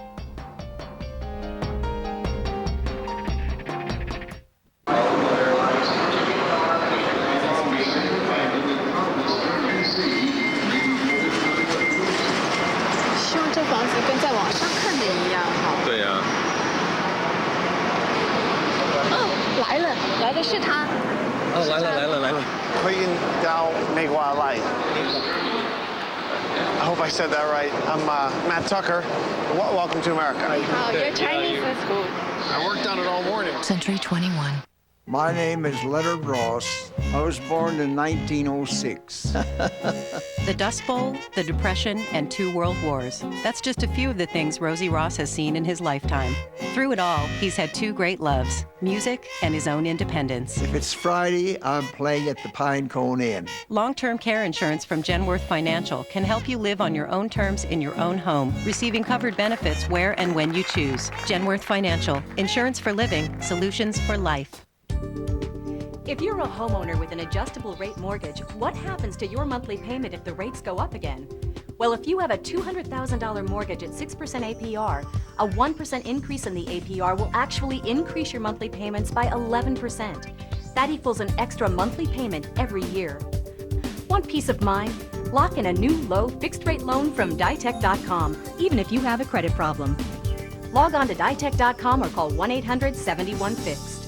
[SPEAKER 2] I hope I said that right. I'm Matt Tucker. Welcome to America.
[SPEAKER 10] Oh, your Chinese is good.
[SPEAKER 2] I worked on it all morning.
[SPEAKER 27] Century 21.
[SPEAKER 14] My name is Leonard Ross. I was born in 1906.
[SPEAKER 15] The Dust Bowl, the Depression, and 2 World Wars. That's just a few of the things Rosie Ross has seen in his lifetime. Through it all, he's had 2 great loves, music and his own independence.
[SPEAKER 14] If it's Friday, I'm playing at the Pinecone Inn.
[SPEAKER 15] Long-term care insurance from Genworth Financial can help you live on your own terms in your own home, receiving covered benefits where and when you choose. Genworth Financial, insurance for living, solutions for life.
[SPEAKER 16] If you're a homeowner with an adjustable rate mortgage, what happens to your monthly payment if the rates go up again? Well, if you have a $200,000 mortgage at 6% APR, a 1% increase in the APR will actually increase your monthly payments by 11%. That equals an extra monthly payment every year. Want peace of mind? Lock in a new low fixed rate loan from Ditech.com, even if you have a credit problem. Log on to Ditech.com or call 1-800-71-FIXED.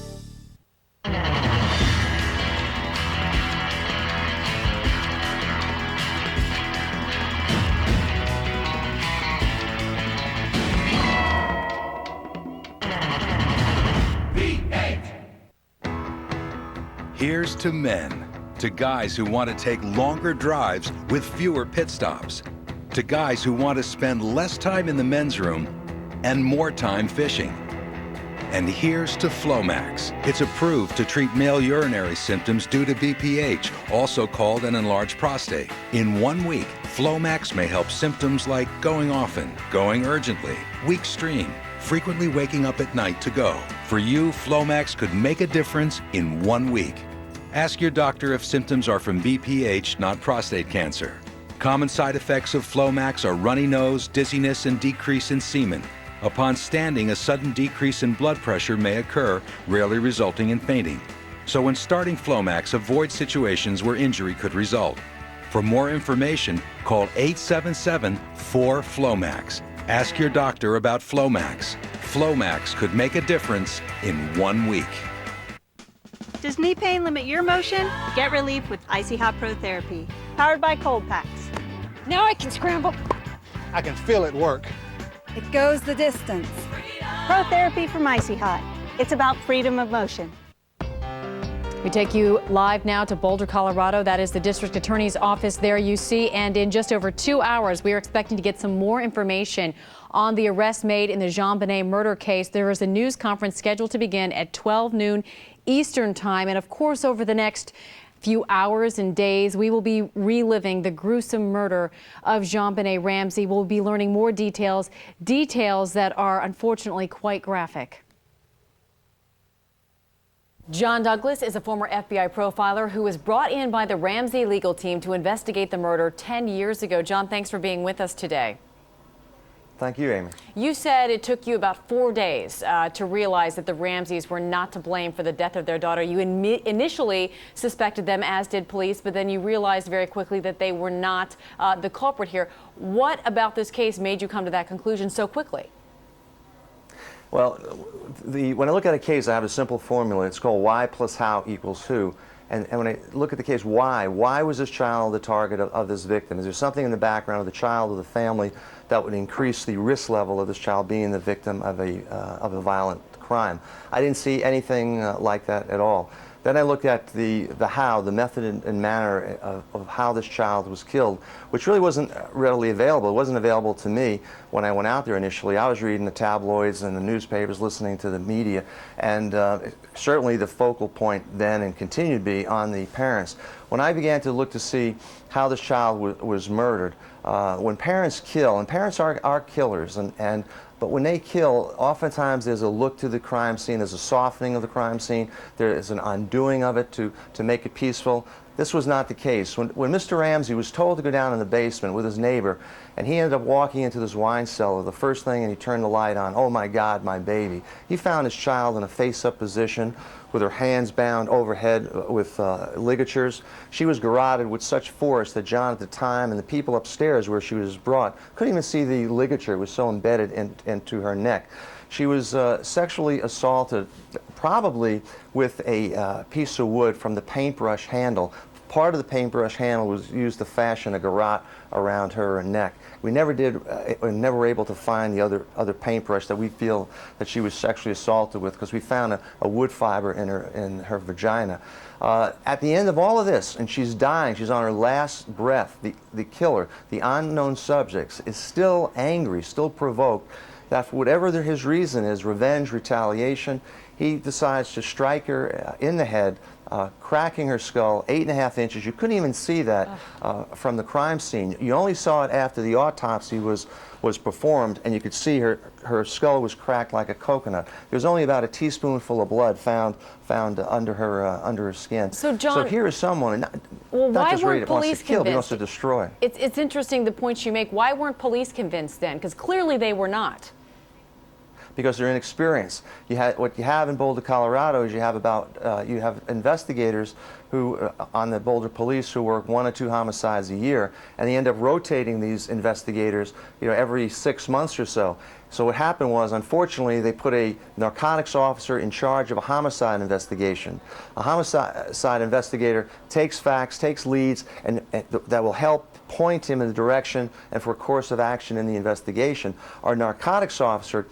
[SPEAKER 17] Here's to men, to guys who want to take longer drives with fewer pit stops, to guys who want to spend less time in the men's room and more time fishing. And here's to Flomax. It's approved to treat male urinary symptoms due to BPH, also called an enlarged prostate. In 1 week, Flomax may help symptoms like going often, going urgently, weak stream, frequently waking up at night to go. For you, Flomax could make a difference in 1 week. Ask your doctor if symptoms are from BPH, not prostate cancer. Common side effects of Flomax are runny nose, dizziness, and decrease in semen. Upon standing, a sudden decrease in blood pressure may occur, rarely resulting in fainting. So when starting Flomax, avoid situations where injury could result. For more information, call 877-4FLOMAX. Ask your doctor about Flomax. Flomax could make a difference in 1 week.
[SPEAKER 18] Does knee pain limit your motion? Get relief with Icy Hot Pro Therapy, powered by Cold Packs.
[SPEAKER 10] Now I can scramble.
[SPEAKER 2] I can feel it work.
[SPEAKER 18] It goes the distance. Pro Therapy from Icy Hot. It's about freedom of motion.
[SPEAKER 3] We take you live now to Boulder, Colorado. That is the district attorney's office there you see. And in just over 2 hours, we are expecting to get some more information on the arrest made in the Jean Bonet murder case. There is a news conference scheduled to begin at 12 noon Eastern time. And of course, over the next few hours and days, we will be reliving the gruesome murder of JonBenet Ramsey. We'll be learning more details that are unfortunately quite graphic. John Douglas is a former FBI profiler who was brought in by the Ramsey legal team to investigate the murder 10 years ago. John, thanks for being with us today.
[SPEAKER 1] Thank you, Amy.
[SPEAKER 3] You said it took you about 4 days to realize that the Ramseys were not to blame for the death of their daughter. You initially suspected them, as did police, but then you realized very quickly that they were not the culprit here. What about this case made you come to that conclusion so quickly?
[SPEAKER 1] Well, when I look at a case, I have a simple formula. It's called why plus how equals who. And when I look at the case, why was this child the target of this victim? Is there something in the background of the child or the family that would increase the risk level of this child being the victim of a violent crime? I didn't see anything like that at all. Then I looked at the how, the method and manner of how this child was killed, which really wasn't readily available. It wasn't available to me when I went out there initially. I was reading the tabloids and the newspapers, listening to the media, and certainly the focal point then and continued to be on the parents. When I began to look to see how this child was murdered, when parents kill, and parents are killers, but when they kill, oftentimes there's a look to the crime scene, there's a softening of the crime scene, there is an undoing of it to make it peaceful. This was not the case. When Mr. Ramsey was told to go down in the basement with his neighbor, and he ended up walking into this wine cellar, the first thing, and he turned the light on, oh my God, my baby. He found his child in a face-up position with her hands bound overhead with ligatures. She was garroted with such force that John at the time and the people upstairs where she was brought couldn't even see the ligature. It was so embedded into her neck. She was sexually assaulted, probably with a piece of wood from the paintbrush handle. Part of the paintbrush handle was used to fashion a garrote around her neck. We never were able to find the other paintbrush that we feel that she was sexually assaulted with, because we found a wood fiber in her vagina. At the end of all of this, and she's dying, she's on her last breath, the killer, the unknown subject, is still angry, still provoked, that for whatever his reason is, revenge, retaliation, he decides to strike her in the head, cracking her skull 8.5 inches. You couldn't even see that from the crime scene. You only saw it after the autopsy was performed, and you could see her skull was cracked like a coconut. There was only about a teaspoonful of blood found under her skin.
[SPEAKER 3] So John,
[SPEAKER 1] so here is someone not just ready that wants to kill, but wants to destroy.
[SPEAKER 3] It's interesting the points you make. Why weren't police convinced then? Because clearly they were not.
[SPEAKER 1] Because they're inexperienced. What you have in Boulder, Colorado is you have investigators who on the Boulder police who work 1 or 2 homicides a year, and they end up rotating these investigators, every 6 months or so. So what happened was, unfortunately, they put a narcotics officer in charge of a homicide investigation. A homicide investigator takes facts, takes leads, and that will help point him in the direction and for a course of action in the investigation. Our narcotics officer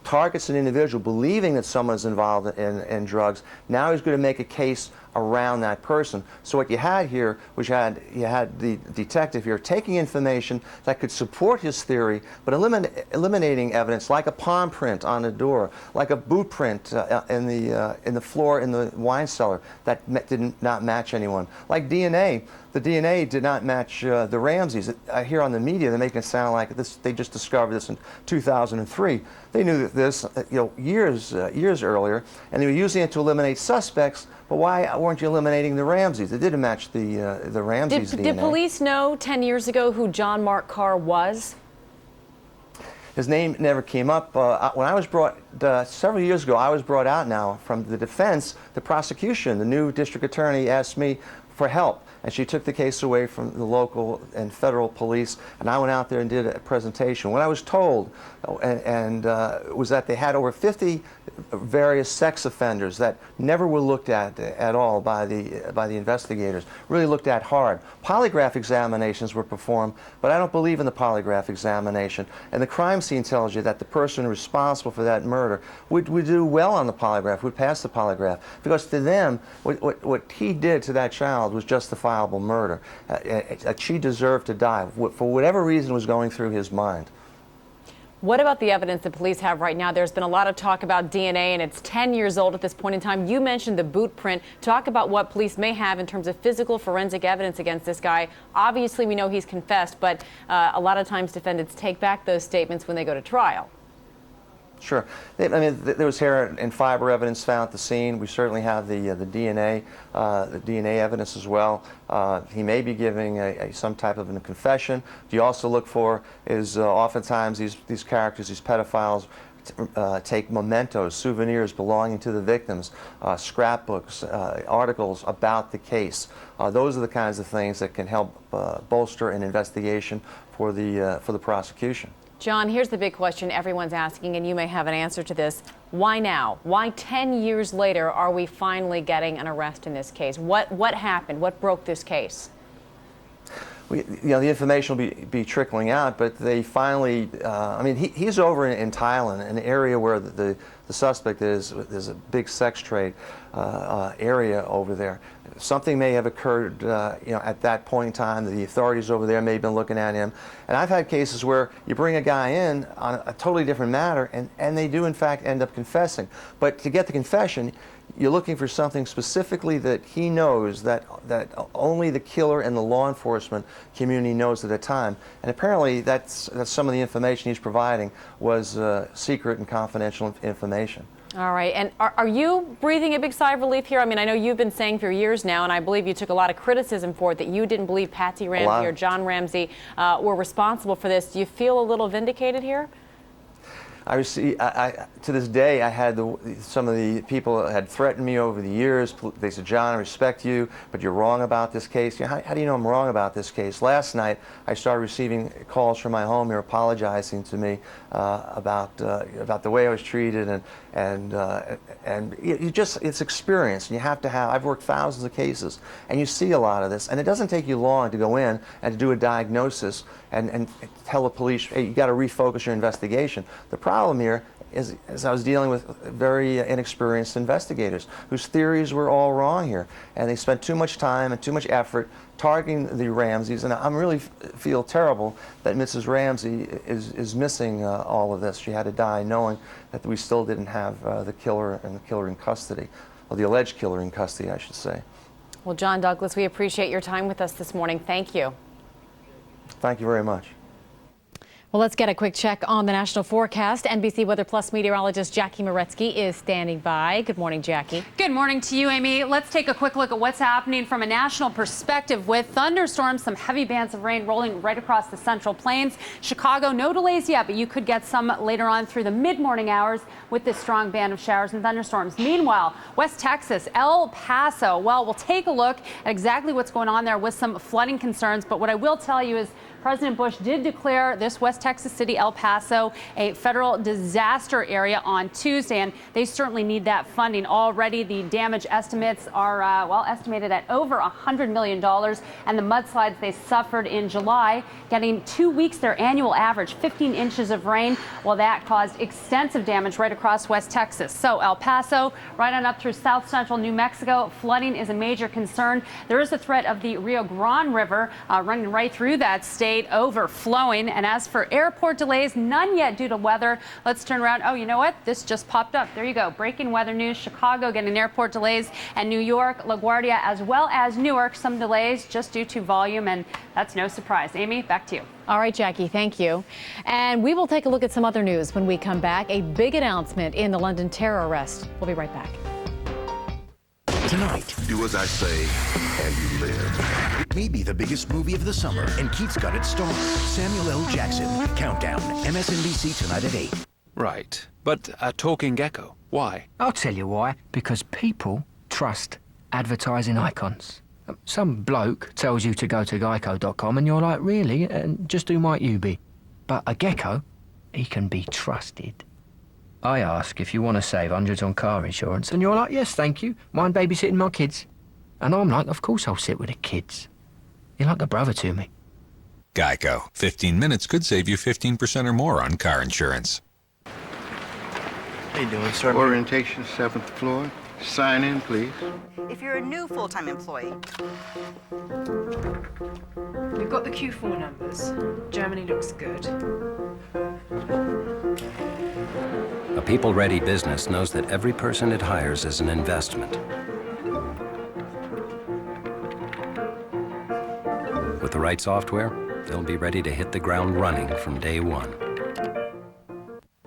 [SPEAKER 1] targets an individual believing that someone's involved in drugs. Now he's going to make a case around that person. So what you had here was you had the detective here taking information that could support his theory, but eliminating evidence like a palm print on the door, like a boot print in the floor in the wine cellar that did not match anyone, like DNA. The DNA did not match the Ramseys. I hear on the media they're making it sound like this. They just discovered this in 2003. They knew this years earlier, and they were using it to eliminate suspects. But why weren't you eliminating the Ramseys? It didn't match the Ramseys' DNA.
[SPEAKER 3] Did police know 10 years ago who John Mark Carr was?
[SPEAKER 1] His name never came up. When I was brought, several years ago, I was brought out now from the defense. The prosecution, the new district attorney, asked me for help. And she took the case away from the local and federal police, and I went out there and did a presentation. What I was told was that they had over 50 various sex offenders that never were looked at all by the investigators, really looked at hard. Polygraph examinations were performed, but I don't believe in the polygraph examination. And the crime scene tells you that the person responsible for that murder would do well on the polygraph, would pass the polygraph, because to them, what he did to that child was justifiable murder. She deserved to die for whatever reason was going through his mind.
[SPEAKER 3] What about the evidence that police have right now? There's been a lot of talk about DNA, and it's 10 years old at this point in time. You mentioned the boot print. Talk about what police may have in terms of physical forensic evidence against this guy. Obviously, we know he's confessed, but a lot of times defendants take back those statements when they go to trial.
[SPEAKER 1] Sure. I mean, there was hair and fiber evidence found at the scene. We certainly have the DNA evidence as well. He may be giving some type of a confession. What you also look for is oftentimes these characters, these pedophiles, take mementos, souvenirs belonging to the victims, scrapbooks, articles about the case. Those are the kinds of things that can help bolster an investigation for the prosecution.
[SPEAKER 3] John, here's the big question everyone's asking, and you may have an answer to this. Why now? Why 10 years later are we finally getting an arrest in this case? What happened? What broke this case?
[SPEAKER 1] The information will be trickling out, but they finally, I mean, he's over in Thailand, an area where the suspect is. There's a big sex trade area over there. Something may have occurred, at that point in time. The authorities over there may have been looking at him. And I've had cases where you bring a guy in on a totally different matter, and they do in fact end up confessing. But to get the confession, you're looking for something specifically that he knows that only the killer and the law enforcement community knows at the time. And apparently that's some of the information he's providing was secret and confidential information.
[SPEAKER 3] All right. And are you breathing a big sigh of relief here? I mean, I know you've been saying for years now, and I believe you took a lot of criticism for it, that you didn't believe Patsy Ramsey or John Ramsey were responsible for this. Do you feel a little vindicated here?
[SPEAKER 1] To this day, I had some of the people had threatened me over the years. They said, "John, I respect you, but you're wrong about this case." How do you know I'm wrong about this case? Last night, I started receiving calls from my home here apologizing to me about the way I was treated, and it's experience. And you have to have. I've worked thousands of cases, and you see a lot of this, and it doesn't take you long to go in and to do a diagnosis and tell the police, "Hey, you got to refocus your investigation." The problem here is I was dealing with very inexperienced investigators whose theories were all wrong here, and they spent too much time and too much effort targeting the Ramseys, and I really feel terrible that Mrs. Ramsey is missing all of this. She had to die knowing that we still didn't have the killer and the killer in custody, or the alleged killer in custody, I should say.
[SPEAKER 3] Well, John Douglas, we appreciate your time with us this morning. Thank you.
[SPEAKER 1] Thank you very much.
[SPEAKER 3] Well, let's get a quick check on the national forecast. NBC Weather Plus meteorologist Jackie Moretsky is standing by. Good morning, Jackie.
[SPEAKER 6] Good morning to you, Amy. Let's take a quick look at what's happening from a national perspective with thunderstorms, some heavy bands of rain rolling right across the Central Plains. Chicago, no delays yet, but you could get some later on through the mid-morning hours with this strong band of showers and thunderstorms. Meanwhile, West Texas, El Paso. Well, we'll take a look at exactly what's going on there with some flooding concerns. But what I will tell you is President Bush did declare this West Texas city, El Paso, a federal disaster area on Tuesday, and they certainly need that funding. Already, the damage estimates are, estimated at over $100 million, and the mudslides they suffered in July, getting 2 weeks their annual average, 15 inches of rain. Well, that caused extensive damage right across West Texas. So El Paso, right on up through south central New Mexico, flooding is a major concern. There is a threat of the Rio Grande River running right through that state, overflowing. And as for airport delays, none yet due to weather. Let's turn around. Oh, you know what? This just popped up. There you go. Breaking weather news. Chicago getting airport delays, and New York, LaGuardia, as well as Newark, some delays just due to volume, and that's no surprise. Amy, back to you.
[SPEAKER 3] All right, Jackie, thank you. And we will take a look at some other news when we come back. A big announcement in the London terror arrest. We'll be right back.
[SPEAKER 19] Tonight, do as I say, and you live. It may be the biggest movie of the summer, and Keith's got its star, Samuel L. Jackson. Countdown, MSNBC tonight at 8.
[SPEAKER 20] Right, but a talking gecko, why?
[SPEAKER 21] I'll tell you why. Because people trust advertising icons. Some bloke tells you to go to geico.com and you're like, really? And just who might you be? But a gecko, he can be trusted. I ask if you want to save hundreds on car insurance, and you're like, yes, thank you. Mind babysitting my kids? And I'm like, of course I'll sit with the kids. You're like a brother to me.
[SPEAKER 22] Geico. 15 minutes could save you 15% or more on car insurance.
[SPEAKER 23] How you doing, sir? Orientation, 7th floor. Sign in, please.
[SPEAKER 27] If you're a new full-time employee.
[SPEAKER 24] We've got the Q4 numbers. Germany looks good.
[SPEAKER 7] people-ready business knows that every person it hires is an investment. With the right software, they'll be ready to hit the ground running from day one.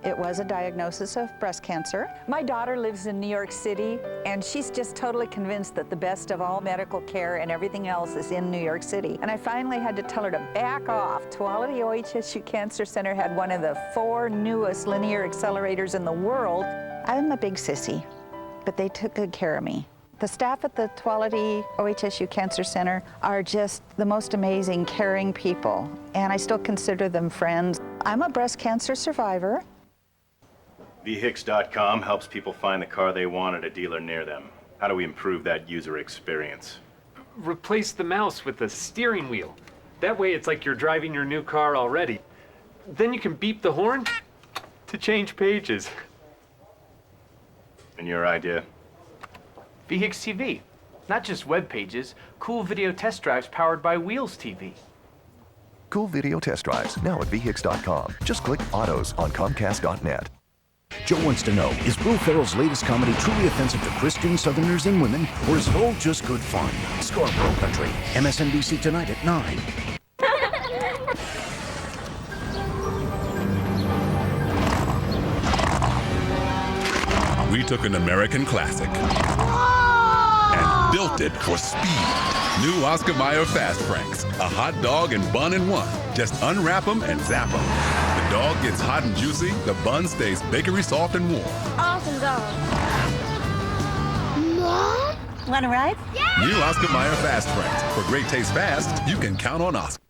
[SPEAKER 8] It was a diagnosis of breast cancer. My daughter lives in New York City, and she's just totally convinced that the best of all medical care and everything else is in New York City. And I finally had to tell her to back off. Tuolumne OHSU Cancer Center had one of the 4 newest linear accelerators in the world. I'm a big sissy, but they took good care of me. The staff at the Tuolumne OHSU Cancer Center are just the most amazing, caring people, and I still consider them friends. I'm a breast cancer survivor.
[SPEAKER 9] VHIX.com helps people find the car they want at a dealer near them. How do we improve that user experience?
[SPEAKER 11] Replace the mouse with the steering wheel. That way it's like you're driving your new car already. Then you can beep the horn to change pages.
[SPEAKER 9] And your idea?
[SPEAKER 11] VHIX TV. Not just web pages, cool video test drives powered by Wheels TV.
[SPEAKER 24] Cool video test drives, now at VHIX.com. Just click Autos on Comcast.net.
[SPEAKER 19] Joe wants to know, is Will Ferrell's latest comedy truly offensive to Christian Southerners and women, or is it all just good fun? Scarborough Country, MSNBC tonight at 9.
[SPEAKER 25] We took an American classic and built it for speed. New Oscar Mayer Fast Franks, a hot dog and bun in one. Just unwrap them and zap them. The dog gets hot and juicy, the bun stays bakery soft and warm.
[SPEAKER 10] Awesome dog. Mom?
[SPEAKER 18] Want to ride?
[SPEAKER 25] Yeah! New Oscar Mayer Fast Franks. For great taste fast, you can count on Oscar.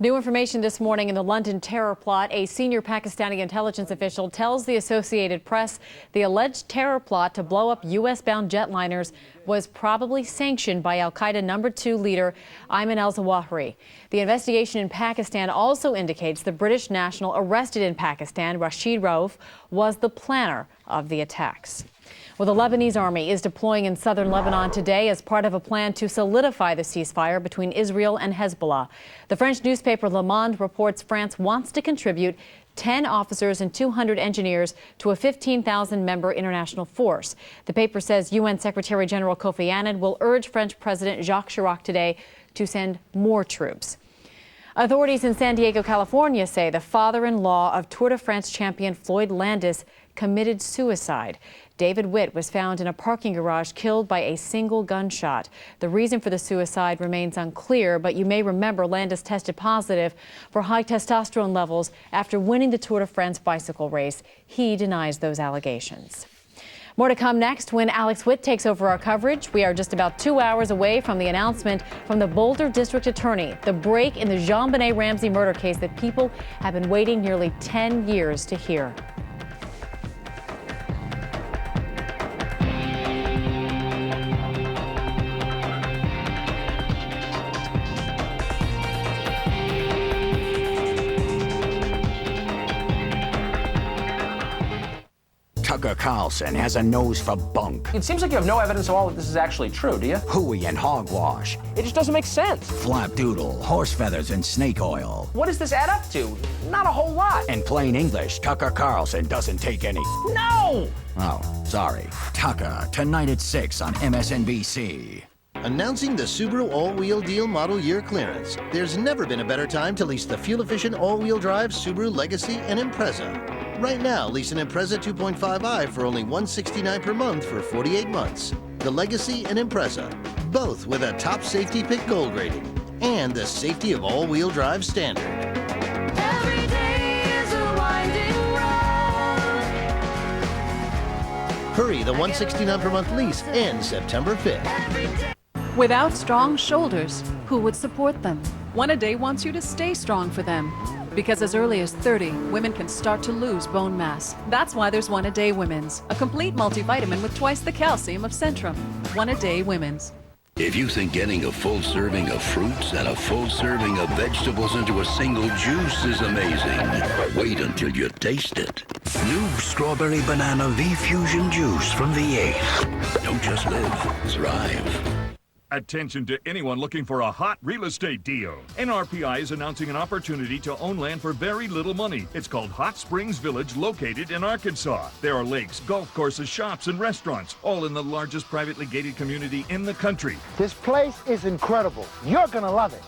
[SPEAKER 3] New information this morning in the London terror plot. A senior Pakistani intelligence official tells the Associated Press the alleged terror plot to blow up U.S.-bound jetliners was probably sanctioned by al-Qaeda No. 2 leader Ayman al-Zawahiri. The investigation in Pakistan also indicates the British national arrested in Pakistan, Rashid Rauf, was the planner of the attacks. Well, the Lebanese army is deploying in southern Lebanon today as part of a plan to solidify the ceasefire between Israel and Hezbollah. The French newspaper Le Monde reports France wants to contribute 10 officers and 200 engineers to a 15,000-member international force. The paper says UN Secretary General Kofi Annan will urge French President Jacques Chirac today to send more troops. Authorities in San Diego, California say the father-in-law of Tour de France champion Floyd Landis committed suicide. David Witt was found in a parking garage killed by a single gunshot. The reason for the suicide remains unclear, but you may remember Landis tested positive for high testosterone levels after winning the Tour de France bicycle race. He denies those allegations. More to come next when Alex Witt takes over our coverage. We are just about 2 hours away from the announcement from the Boulder District Attorney, the break in the JonBenet Ramsey murder case that people have been waiting nearly 10 years to hear.
[SPEAKER 26] Tucker Carlson has a nose for bunk.
[SPEAKER 28] It seems like you have no evidence at all that this is actually true, do you?
[SPEAKER 26] Hooey and hogwash.
[SPEAKER 28] It just doesn't make sense.
[SPEAKER 26] Flapdoodle, horse feathers, and snake oil.
[SPEAKER 28] What does this add up to? Not a whole lot.
[SPEAKER 26] In plain English, Tucker Carlson doesn't take any.
[SPEAKER 28] No!
[SPEAKER 26] Oh, sorry. Tucker, tonight at 6 on MSNBC.
[SPEAKER 29] Announcing the Subaru all-wheel deal model year clearance. There's never been a better time to lease the fuel-efficient all-wheel drive Subaru Legacy and Impreza. Right now, lease an Impreza 2.5i for only $169 per month for 48 months. The Legacy and Impreza, both with a top safety pick gold rating and the safety of all-wheel drive standard.
[SPEAKER 10] Every day is a winding road.
[SPEAKER 29] Hurry, the $169 per month lease ends September 5th.
[SPEAKER 30] Without strong shoulders, who would support them? One A Day wants you to stay strong for them. Because as early as 30, women can start to lose bone mass. That's why there's One A Day Women's, a complete multivitamin with twice the calcium of Centrum. One A Day Women's.
[SPEAKER 31] If you think getting a full serving of fruits and a full serving of vegetables into a single juice is amazing, wait until you taste it. New Strawberry Banana V-Fusion Juice from V8. Don't just live, thrive.
[SPEAKER 1] Attention to anyone looking for a hot real estate deal. NRPI is announcing an opportunity to own land for very little money. It's called Hot Springs Village, located in Arkansas. There are lakes, golf courses, shops, and restaurants, all in the largest privately gated community in the country.
[SPEAKER 2] This place is incredible. You're gonna love it.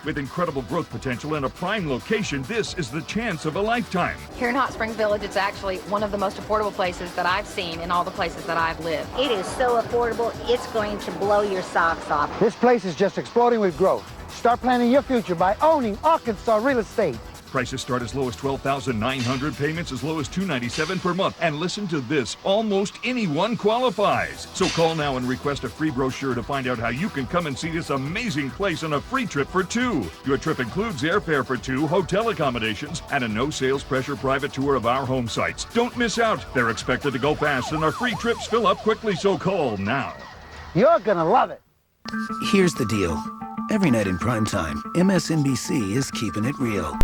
[SPEAKER 1] With incredible growth potential and a prime location, this is the chance of a lifetime.
[SPEAKER 4] Here in Hot Springs Village, it's actually one of the most affordable places that I've seen in all the places that I've lived.
[SPEAKER 5] It is so affordable, it's going to blow your socks off.
[SPEAKER 2] This place is just exploding with growth. Start planning your future by owning Arkansas real estate.
[SPEAKER 1] Prices start as low as $12,900, payments as low as $297 per month. And listen to this, almost anyone qualifies. So call now and request a free brochure to find out how you can come and see this amazing place on a free trip for two. Your trip includes airfare for two, hotel accommodations, and a no sales pressure private tour of our home sites. Don't miss out. They're expected to go fast and our free trips fill up quickly, so call now.
[SPEAKER 2] You're gonna love it.
[SPEAKER 6] Here's the deal. Every night in prime time, MSNBC is keeping it real.